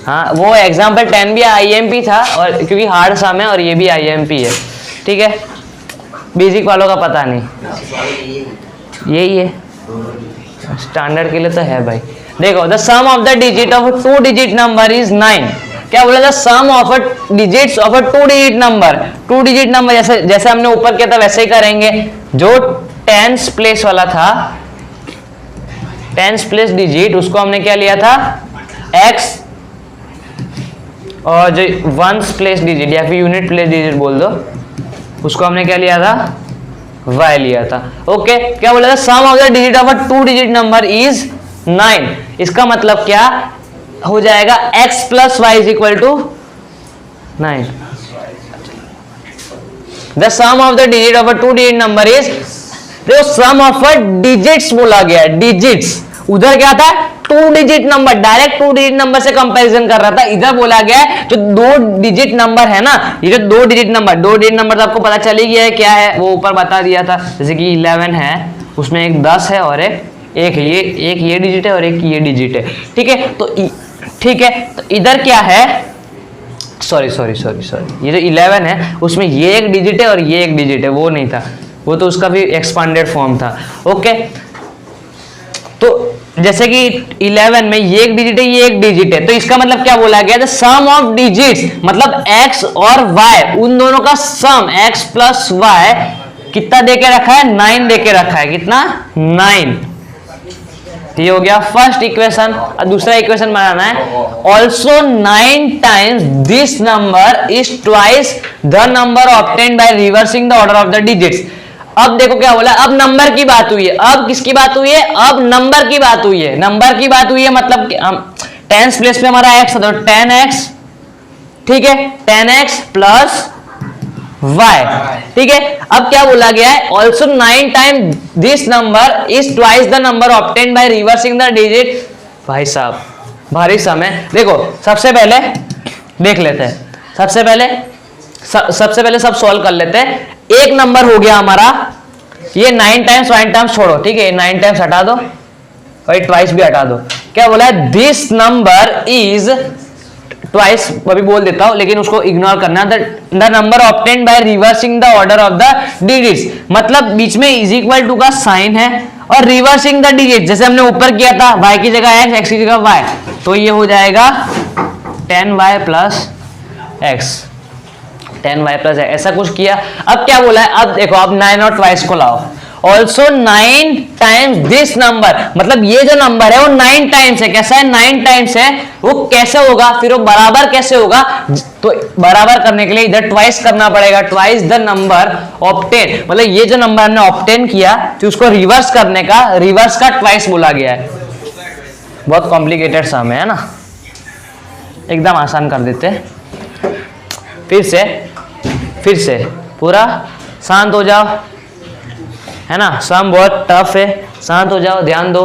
हाँ, वो एग्जाम्पल 10 भी IMP था, और क्योंकि हार्ड सम है और ये भी IMP है, ठीक है, बेसिक वालों का पता नहीं, यही है स्टैंडर्ड के लिए तो है भाई। देखो the sum of the digit of 2 digit number is 9, क्या बोला था, sum of a digits of a 2 digit number. 2 digit number जैसे जैसे हमने ऊपर किया था वैसे ही करेंगे। जो टेंस प्लेस वाला था, टेंस प्लेस डिजिट, उसको हमने क्या लिया था x, और जो वंस प्लेस डिजिट या फिर यूनिट प्लेस डिजिट बोल दो, उसको हमने क्या लिया था, y लिया था। ओके, क्या बोला था, sum of the digit of a 2 digit number is 9। इसका मतलब क्या हो जाएगा, x plus Y is equal to 9। The sum of the digit of a 2 digit number is, देखो सम ऑफ अ डिजिट्स बोला गया है, डिजिट्स। उधर क्या था, 2 digit number, direct 2 digit number से कंपैरिजन कर रहा था। इधर बोला गया है जो 2 डिजिट नंबर है ना, ये जो 2 डिजिट नंबर तो आपको पता चल ही गया है क्या है, वो ऊपर बता दिया था। जैसे कि 11 है, उसमें एक 10 है और एक ये डिजिट है और एक ये डिजिट है। ठीक है, तो ठीक है, तो इधर क्या है, सॉरी, ये जो 11 है उसमें ये एक डिजिट है और ये एक डिजिट है, वो नहीं था, वो तो उसका भी एक्सपांडेड फॉर्म था। ओके, तो जैसे कि 11 में ये एक डिजिट है, ये एक डिजिट है, तो इसका मतलब क्या बोला गया, सम ऑफ डिजिट्स, मतलब x और y, उन दोनों का सम x प्लस y कितना देके रखा है, 9 देके रखा है। कितना, 9। ये हो गया फर्स्ट इक्वेशन। और दूसरा इक्वेशन बनाना है, also 9 times this number is twice the number obtained by reversing the order of the digits. अब देखो क्या बोला, अब नंबर की बात हुई है। अब किसकी बात हुई है, अब नंबर की बात हुई है। नंबर की बात हुई है मतलब टेंस प्लेस पे हमारा x है, तो 10x, ठीक है, 10x प्लस y, ठीक है। अब क्या बोला गया है, also 9 time this number is twice the number obtained by reversing the digit. भाई साहब भारी सम है। देखो सबसे पहले देख लेते हैं, सबसे पहले सब सॉल्व कर लेते हैं। एक नंबर हो गया हमारा ये 9 टाइम्स 1 टाइम्स छोड़ो, ठीक है, 9 टाइम्स हटा दो और ट्वाइस भी हटा दो। क्या बोला है, दिस नंबर इज ट्वाइस, अभी बोल देता हूं लेकिन उसको इग्नोर करना, the number obtained by reversing the order of the digits, मतलब बीच में इज इक्वल टू का साइन है और रिवर्सिंग द डिजिट, जैसे हमने ऊपर किया था y की जगह x, x की जगह y, तो ये हो जाएगा 10y plus x, 10y plus x, ऐसा कुछ किया। अब क्या बोला है, अब देखो, अब 9 और ट्वाइस को लाओ, ऑल्सो 9 टाइम्स दिस नंबर, मतलब ये जो नंबर है वो 9 टाइम्स है। कैसा है, 9 टाइम्स है। वो कैसे होगा, फिर वो बराबर कैसे होगा, तो बराबर करने के लिए इधर ट्वाइस करना पड़ेगा, ट्वाइस द नंबर ऑब्टेन, मतलब ये जो नंबर हमने ऑब्टेन किया तो उसको रिवर्स करने का, रिवर्स का ट्वाइस बोला गया है। बहुत कॉम्प्लिकेटेड सम है ना, एकदम आसान कर देते। फिर से पूरा शांत हो जाओ, है ना, सम बहुत टफ है, शांत हो जाओ, ध्यान दो।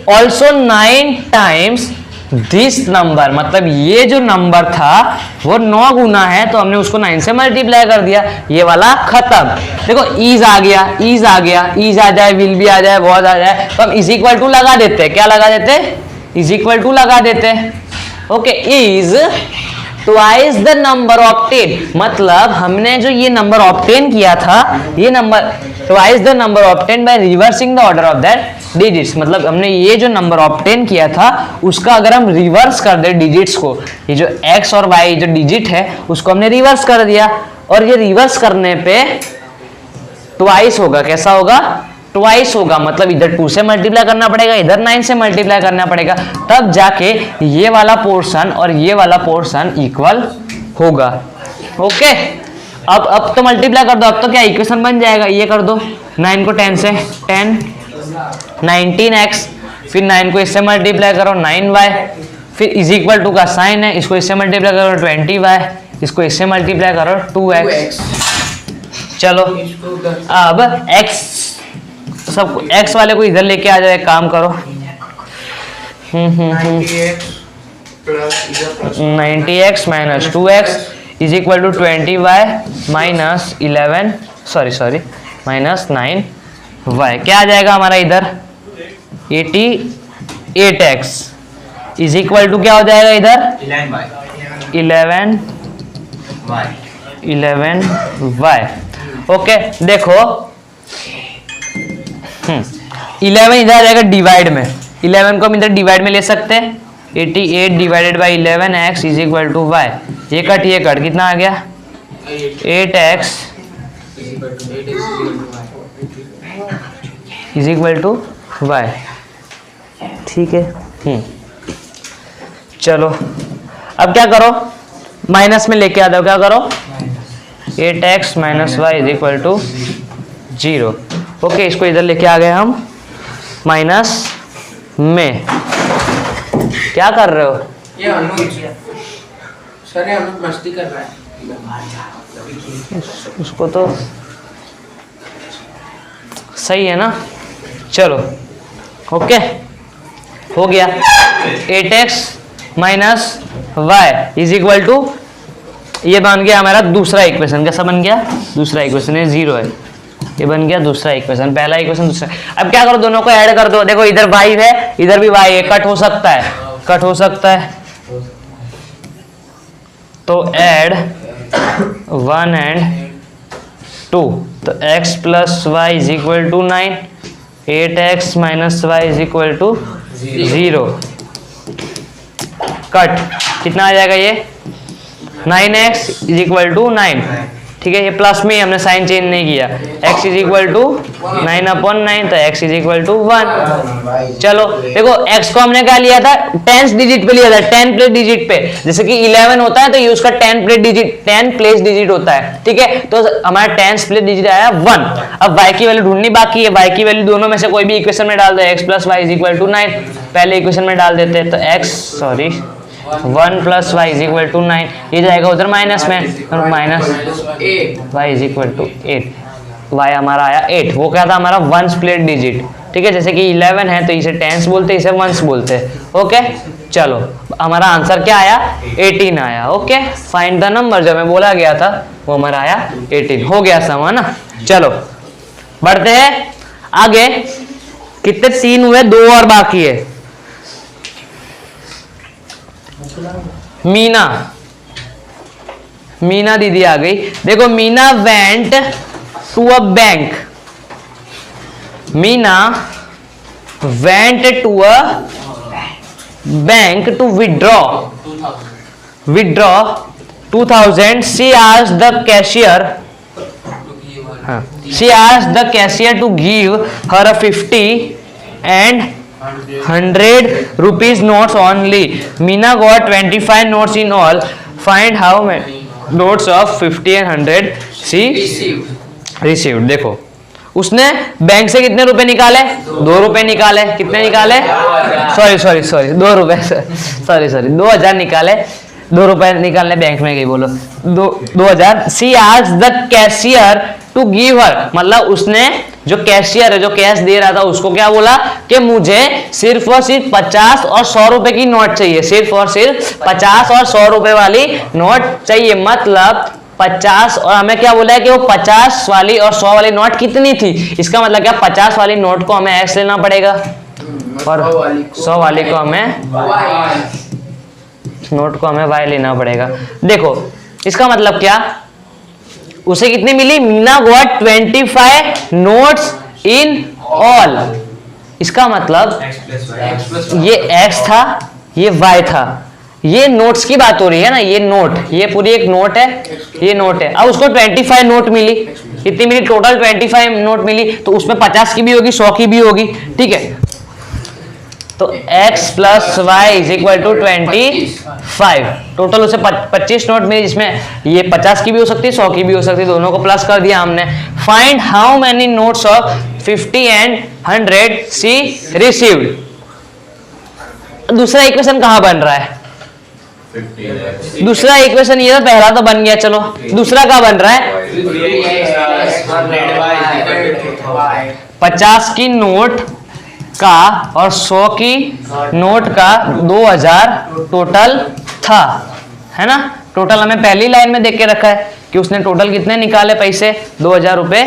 ऑल्सो 9 टाइम्स दिस नंबर, मतलब ये जो नंबर था वो 9 गुना है, तो हमने उसको 9 से मल्टीप्लाई कर दिया, ये वाला खत्म। देखो ईज आ गया, ईज आ जाए, विल भी आ जाए, बहुत आ जाए, तो हम इज इक्वल टू लगा देते हैं। क्या लगा देते, इज इक्वल टू लगा देते। Okay, is twice the number obtain, मतलब हमने जो ये नंबर ऑब्टेन किया था, ये number twice the number obtain bye reversing the order of that digits, मतलब हमने ये जो नंबर ऑब्टेन किया था उसका अगर हम रिवर्स कर दे डिजिट्स को, ये जो x और y जो डिजिट है उसको हमने रिवर्स कर दिया, और ये रिवर्स करने पे ट्वाइस होगा। कैसा होगा, ट्वाइस होगा, मतलब इधर 2 से मल्टीप्लाई करना पड़ेगा, इधर 9 से मल्टीप्लाई करना पड़ेगा, तब जाके ये वाला पोर्शन और ये वाला पोर्शन इक्वल होगा। ओके, अब तो मल्टीप्लाई कर दो, अब तो क्या इक्वेशन बन जाएगा, ये कर दो 9 को 10 से, 10 19x, फिर 9 को इससे मल्टीप्लाई करो 9y, फिर इज इक्वल टू का साइन है, इसको इससे मल्टीप्लाई करो 20y, इसको इससे मल्टीप्लाई करो 2x। चलो अब x, सब x वाले को इधर लेके आ जाए, एक काम करो, 90x minus 2x is equal to 20y minus 11, sorry minus 9y। क्या आ जाएगा हमारा इधर, 88x इज इक्वल टू क्या हो जाएगा इधर, 11y। ओके, देखो 11 इधर आ जाएगा डिवाइड में, 11 को हम इधर डिवाइड में ले सकते हैं, 88 divided by 11x is equal to y. ये कट कितना आ गया 8x is equal to Y. ठीक है। चलो अब क्या करो, माइनस में लेके आ जाओ, क्या करो 8x minus y is equal to 0। Okay, इसको इधर लेके आ गए हम माइनस में। क्या कर रहे हो? ये अनुज सर, ये अनुज मस्ती कर रहा है। उसको तो सही है ना। चलो ओके, हो गया 8x minus y is equal to, ये बन गया हमारा दूसरा इक्वेशन। कैसा बन गया? दूसरा इक्वेशन, ये 0 है, ये बन गया दूसरा इक्वेशन। पहला इक्वेशन दूसरा। अब क्या करो, दोनों को ऐड कर दो। देखो इधर y है, इधर भी y है, कट हो सकता है, कट हो सकता है। तो ऐड 1 एंड 2, तो x plus Y is equal to 9, 8x minus y is equal to 0। Cut कितना आ जाएगा ये 9x इज इक्वल टू 9। ठीक है, ये प्लस में ही हमने साइन चेंज नहीं किया। x इज इक्वल टू 9/9, तो x इज इक्वल टू 1। चलो देखो, x को हमने क्या लिया था, 10th डिजिट पे लिया था, 10 प्लेस डिजिट पे। जैसे कि 11 होता है तो ये उसका 10 प्लेस डिजिट होता है। ठीक है, तो हमारा 10th प्लेस डिजिट आया 1। अब y की वैल्यू ढूंढनी बाकी है। y की वैल्यू दोनों में से कोई भी इक्वेशन में डाल दो। x plus Y is equal to 9 पहले इक्वेशन में डाल देते हैं, तो 1 plus Y is equal to 9, ये जाएगा उधर माइनस में, और minus y is equal to 8। Y हमारा आया 8, वो क्या था हमारा 1 स्प्लिट डिजिट। ठीक है, जैसे कि 11 है तो इसे 10s बोलते, इसे 1s बोलते। ओके, चलो हमारा आंसर क्या आया 18 आया। ओके, फाइंड द नंबर जो हमें बोला गया था वो हमारा आया 18। हो गया सम, है ना। चलो बढ़ते हैं आगे। कितने 3 हुए, 2 और बाकी है। मीना दीदी आ गई। देखो, Meena went to a bank. Meena went to a bank to withdraw 2000। She asked the cashier, she asked the cashier to give her a 50 and 100 rupees notes only. Meena got 25 notes in all. Find how many notes of 50 and 100 she received. देखो, उसने bank से कितने रुपए निकाले, 2 रुपए निकाले। कितने निकाले, सॉरी 2 रुपए, सॉरी 2000 निकाले। 2 रुपए निकालने बैंक में गई, बोलो 2000। She asked the cashier to give her, मतलब उसने जो कैशियर है, जो कैश दे रहा था, उसको क्या बोला कि मुझे सिर्फ और सिर्फ 50 और 100 रुपए की नोट चाहिए। सिर्फ और सिर्फ 50 और 100 रुपए वाली नोट चाहिए। मतलब 50, और हमें क्या बोला है कि वो 50 वाली और 100 वाली नोट कितनी थी। इसका मतलब क्या, 50 वाली नोट को हमें एक्स लेना पड़ेगा और 100 वाली को हमें नोट को हमें वाई लेना पड़ेगा। देखो इसका मतलब क्या, उसे कितनी मिली, Meena got 25 notes in all. इसका मतलब ये x था, ये y था, ये नोट्स की बात हो रही है ना। ये नोट, ये पूरी एक नोट है, ये नोट है। अब उसको 25 नोट मिली, कितनी मिली टोटल 25 नोट मिली, तो उसमें 50 की भी होगी, 100 की भी होगी। ठीक है, तो x plus Y is equal to 25। Total उसे 25 नोट मिली, जिसमें ये 50 की भी हो सकती है, 100 की भी हो सकती है, दोनों को प्लस कर दिया हमने। Find how many notes of 50 and 100 she received. दूसरा इक्वेशन कहाँ बन रहा है, दूसरा इक्वेशन ये था, पहला तो बन गया। चलो दूसरा क्या बन रहा है, 50 की नोट का और 100 की नोट का 2000 टोटल था, है ना। टोटल हमें पहली लाइन में देख के रखा है कि उसने टोटल कितने निकाले पैसे, 2000 रुपए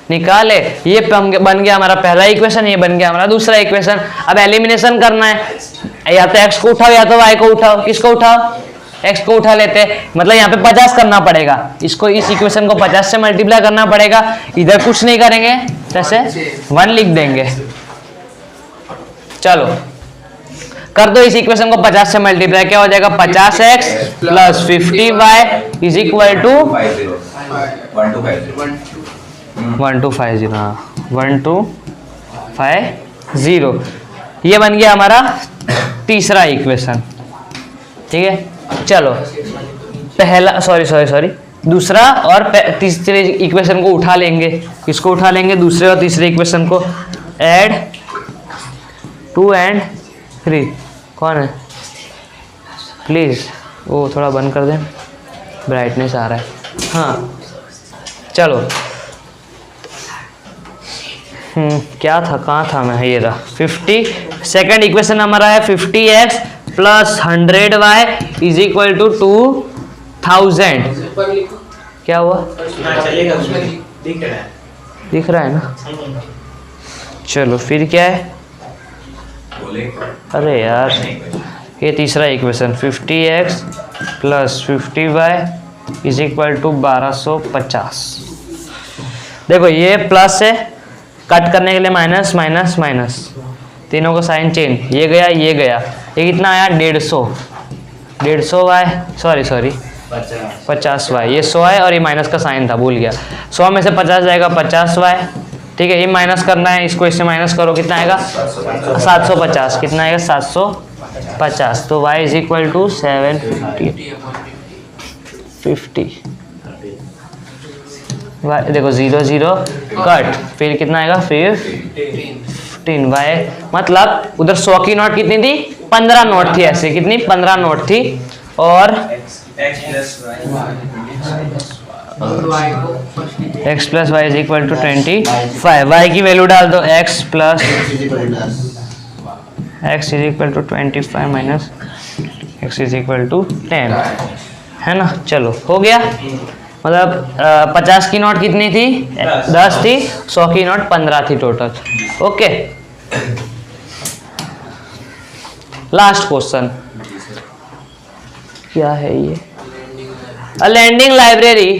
निकाले। ये बन गया हमारा पहला इक्वेशन, ये बन गया हमारा दूसरा इक्वेशन। अब एलिमिनेशन करना है, या तो x को उठाओ या तो y को उठाओ। किसको उठाओ, x को उठा लेते हैं। मतलब यहाँ पे 50 करना पड़ेगा, इसको इस इक्वेशन को 50 से मल्टीप्लाई करना पड़ेगा। इधर कुछ नहीं करेंगे, जैसे 1 लिख देंगे। चलो कर दो इस इक्वेशन को 50 से मल्टीप्लाई, क्या हो जाएगा 50x plus 50y is equal to 1250, हाँ 1250। ये बन गया हमारा तीसरा इक्वेशन, ठीक है। चलो पहला सॉरी दूसरा और तीसरे इक्वेशन को उठा लेंगे। किसको उठा लेंगे? दूसरे और तीसरे इक्वेशन को। ऐड 2 and 3 कौन है? प्लीज वो थोड़ा बंद कर दें, ब्राइटनेस आ रहा है। हाँ चलो क्या था, कहाँ था मैं? ये रहा 50। सेकेंड इक्वेशन हमारा है 50x plus 100y is equal to 2000। क्या हुआ? दिख रहा है ना? चलो फिर क्या है? अरे यार ये तीसरा equation 50x plus 50y is equal to 1250। देखो ये प्लस है, कट करने के लिए माइनस माइनस माइनस, तीनों को साइन चेंज, ये गया ये गया, ये कितना आया 150y सॉरी 50y, ये 100 है और ये माइनस का साइन था, भूल गया। 100 में से 50 जाएगा 50y, ठीक है। ये माइनस करना है, इसको इससे माइनस करो, कितना आएगा 750। कितना आएगा 750। तो y इज इक्वल टू 750। देखो 0 0 कट, फिर कितना आएगा 15y, मतलब उधर 100 की नोट कितनी थी? 15 नोट थी, ऐसे कितनी 15 नोट थी। और x plus Y is equal to 25। y की वैल्यू डाल दो, x plus x is equal to 25 minus x is equal to 10, है ना। चलो हो गया, मतलब 50 की नोट कितनी थी? 10 थी, 100 की नोट 15 थी टोटल। ओके, लास्ट क्वेश्चन क्या है ये? A lending library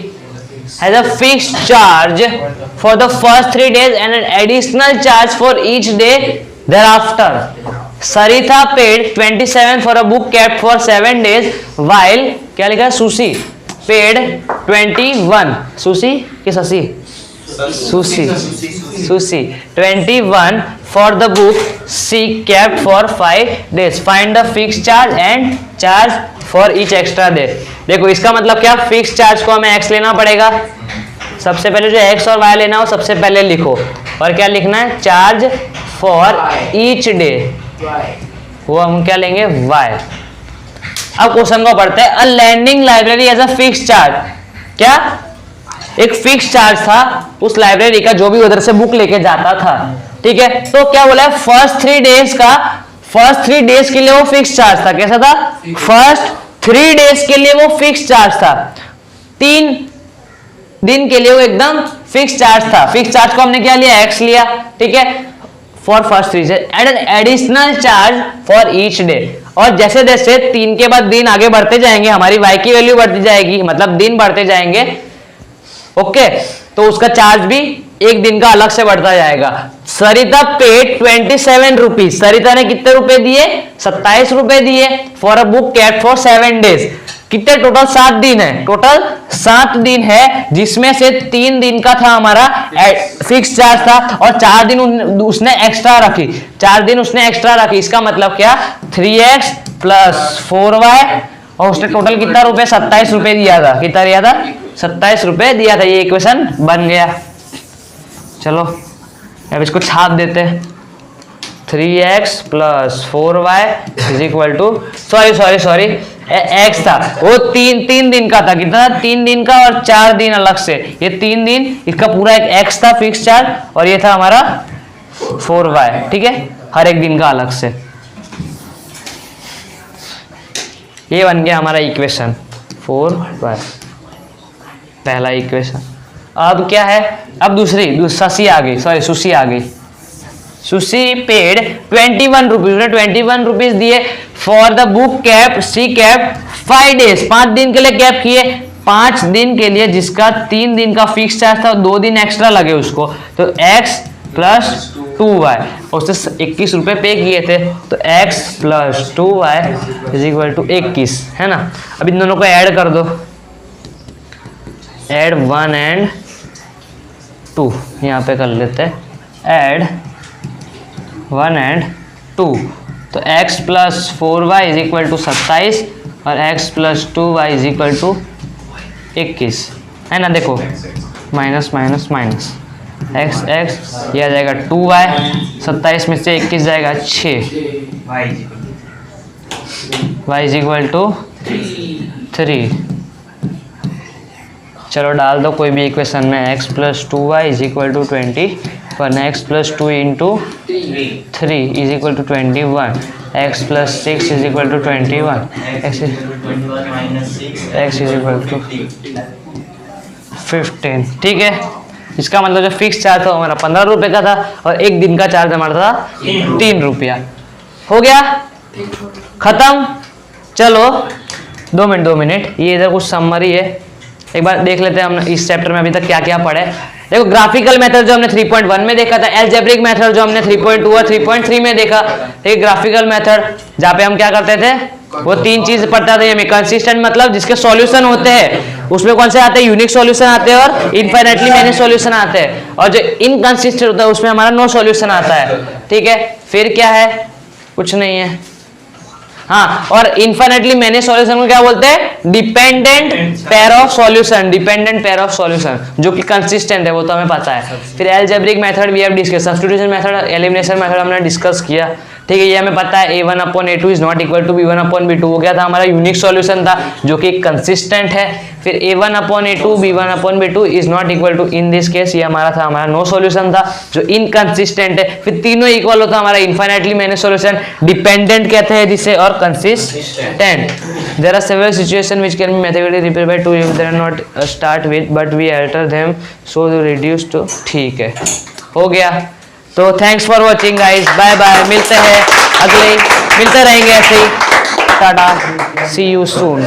has a fixed charge for the first 3 days and an additional charge for each day thereafter. Saritha paid 27 for a book kept for 7 days while क्या लिखा है? Susi paid 21. Susi कि Sasi? Susi 21 for the book she kept for 5 days. Find the fixed charge and charge for each extra day. देखो इसका मतलब क्या? Fix charge को हमें x लेना पड़ेगा, सबसे पहले जो x और y लेना हो सबसे पहले लिखो, और क्या लिखना है? चार्ज फॉर ईच डे, वो हम क्या लेंगे? y। अब क्वेश्चन को पढ़ते हैं। A lending library as a fix charge, क्या एक फिक्स चार्ज था उस लाइब्रेरी का, जो भी उधर से बुक लेके जाता था, ठीक है। तो क्या बोला है? फर्स्ट 3 डेज के लिए वो फिक्स चार्ज था। कैसा था? फर्स्ट 3 डेज के लिए वो फिक्स चार्ज था, 3 दिन के लिए वो एकदम फिक्स चार्ज था। फिक्स चार्ज को हमने क्या लिया? x लिया, ठीक है, for first 3 days and an additional charge for each day. और जैसे जैसे 3 के बाद दिन आगे बढ़ते जाएंगे, हमारी y की वैल्यू बढ़ती जाएगी, मतलब दिन बढ़ते जाएंगे, ओके, तो उसका चार्ज भी एक दिन का अलग से बढ़ता जाएगा। सरिता पेड 27 रुपीज, सरिता ने कितने रुपए दिए? 27 रुपए दिए for a book kept for 7 days. कितने? टोटल 7 दिन है, टोटल 7 दिन है, जिसमें से 3 दिन का था हमारा फिक्स चार्ज था और 4 दिन उसने एक्स्ट्रा रखी, 4 दिन उसने एक्स्ट्रा रखी। इसका मतलब क्या? 3x प्लस 4y, और उसने टोटल कितना रुपए? 27 रुपए दिया था। कितना दिया था? 27 रुपए दिया था। ये इक्वेशन बन गया। चलो अब इसको छाप देते हैं। 3x plus 4y is equal to, sorry x था वो 3 दिन का था। कितना? 3 दिन का और 4 दिन अलग से, ये 3 दिन, इसका पूरा एक x था फिक्स चार्ज, और ये था हमारा 4y, ठीक है, हर एक दिन का अलग से। ये बन गया हमारा इक्वेशन 4y, पहला इक्वेशन। अब क्या है? अब दूसरी सुशी आ गई। सुशी पेड 21 रुपीज, 21 रुपीज दिए for the book kept she kept 5 days, 5 दिन के लिए कैप किए, 5 दिन के लिए, जिसका 3 दिन का फिक्स चार्ज था, 2 दिन एक्स्ट्रा लगे उसको। तो x प्लस 2y, उससे 21 रुपये पे किए थे, तो x plus 2y is equal to 21, है ना। अब इन दोनों को ऐड कर दो, ऐड 1 एंड 2, यहाँ पे कर लेते हैं, ऐड 1 एंड 2, तो x plus 4y is equal to 27 और x plus 2y is equal to 21, है ना। देखो minus minus minus, x x ये आ जाएगा 2y, 27 में से 21 जाएगा 6, y इज इक्वल टू 3। चलो डाल दो कोई भी इक्वेशन में, x plus 2y is equal to 21, x plus 2 into 3 is equal to 21, x plus 6 is equal to 21, x is equal to 15। ठीक है, इसका मतलब जो फिक्स चार्ज था हमारा 15 रुपये का था और एक दिन का चार्ज हमारा था 3 रुपया। हो गया, खत्म। चलो 2 मिनट, ये इधर कुछ समरी है, एक बार देख लेते हैं हमने इस चैप्टर में अभी तक क्या क्या पढ़े। देखो ग्राफिकल मेथड जो हमने 3.1 में देखा था, एल्जेब्रिक मेथड जो हमने 3.2 और 3.3 में देखा, ठीक। ग्राफिकल मेथड जहाँ पे हम क्या करते थे, वो 3 चीज पढ़ता था हमें। कंसिस्टेंट मतलब जिसके सॉल्यूशन होते हैं, उसमें कौन से आते हैं, यूनिक सॉल्यूशन आते हैं और इनफाइनाइटली मेनी सॉल्यूशन आते हैं, और जो इनकंसिस्टेंट होता है उसमें हमारा नो सॉल्यूशन आता है, ठीक है। फिर क्या है, कुछ नहीं है, हाँ। और इनफाइनाइटली मेनी सॉल्यूशन को क्या बोलते हैं, dependent pair of solution, dependent pair of solution जो कि कंसिस्टेंट है, वो तो हमें पता है। फिर algebraic method we have discuss, substitution method, elimination method हमने डिस्कस किया, ठीक है। ये हमें पता है a1 upon a2 is not equal to b1 upon b2, वो क्या था, हमारा यूनिक सॉल्यूशन था जो कि कंसिस्टेंट है। फिर a1 upon a2 b1 upon b2 is not equal to, in this case ये हमारा था, हमारा नो सॉल्यूशन था जो इनकंसिस्टेंट है। फिर तीनों इक्वल होता हमारा इनफाइनाइटली मेनी सॉल्यूशन, डिपेंडेंट कहते हैं जिसे, और consistent. There are several situation which can be mathematically represented by 2 if they are not start with but we alter them so they reduce to, ठीक है। हो गया, तो thanks for watching guys, bye bye, मिलते हैं अगले, मिलते रहेंगे ऐसे ही, टाटा, सी यू सून।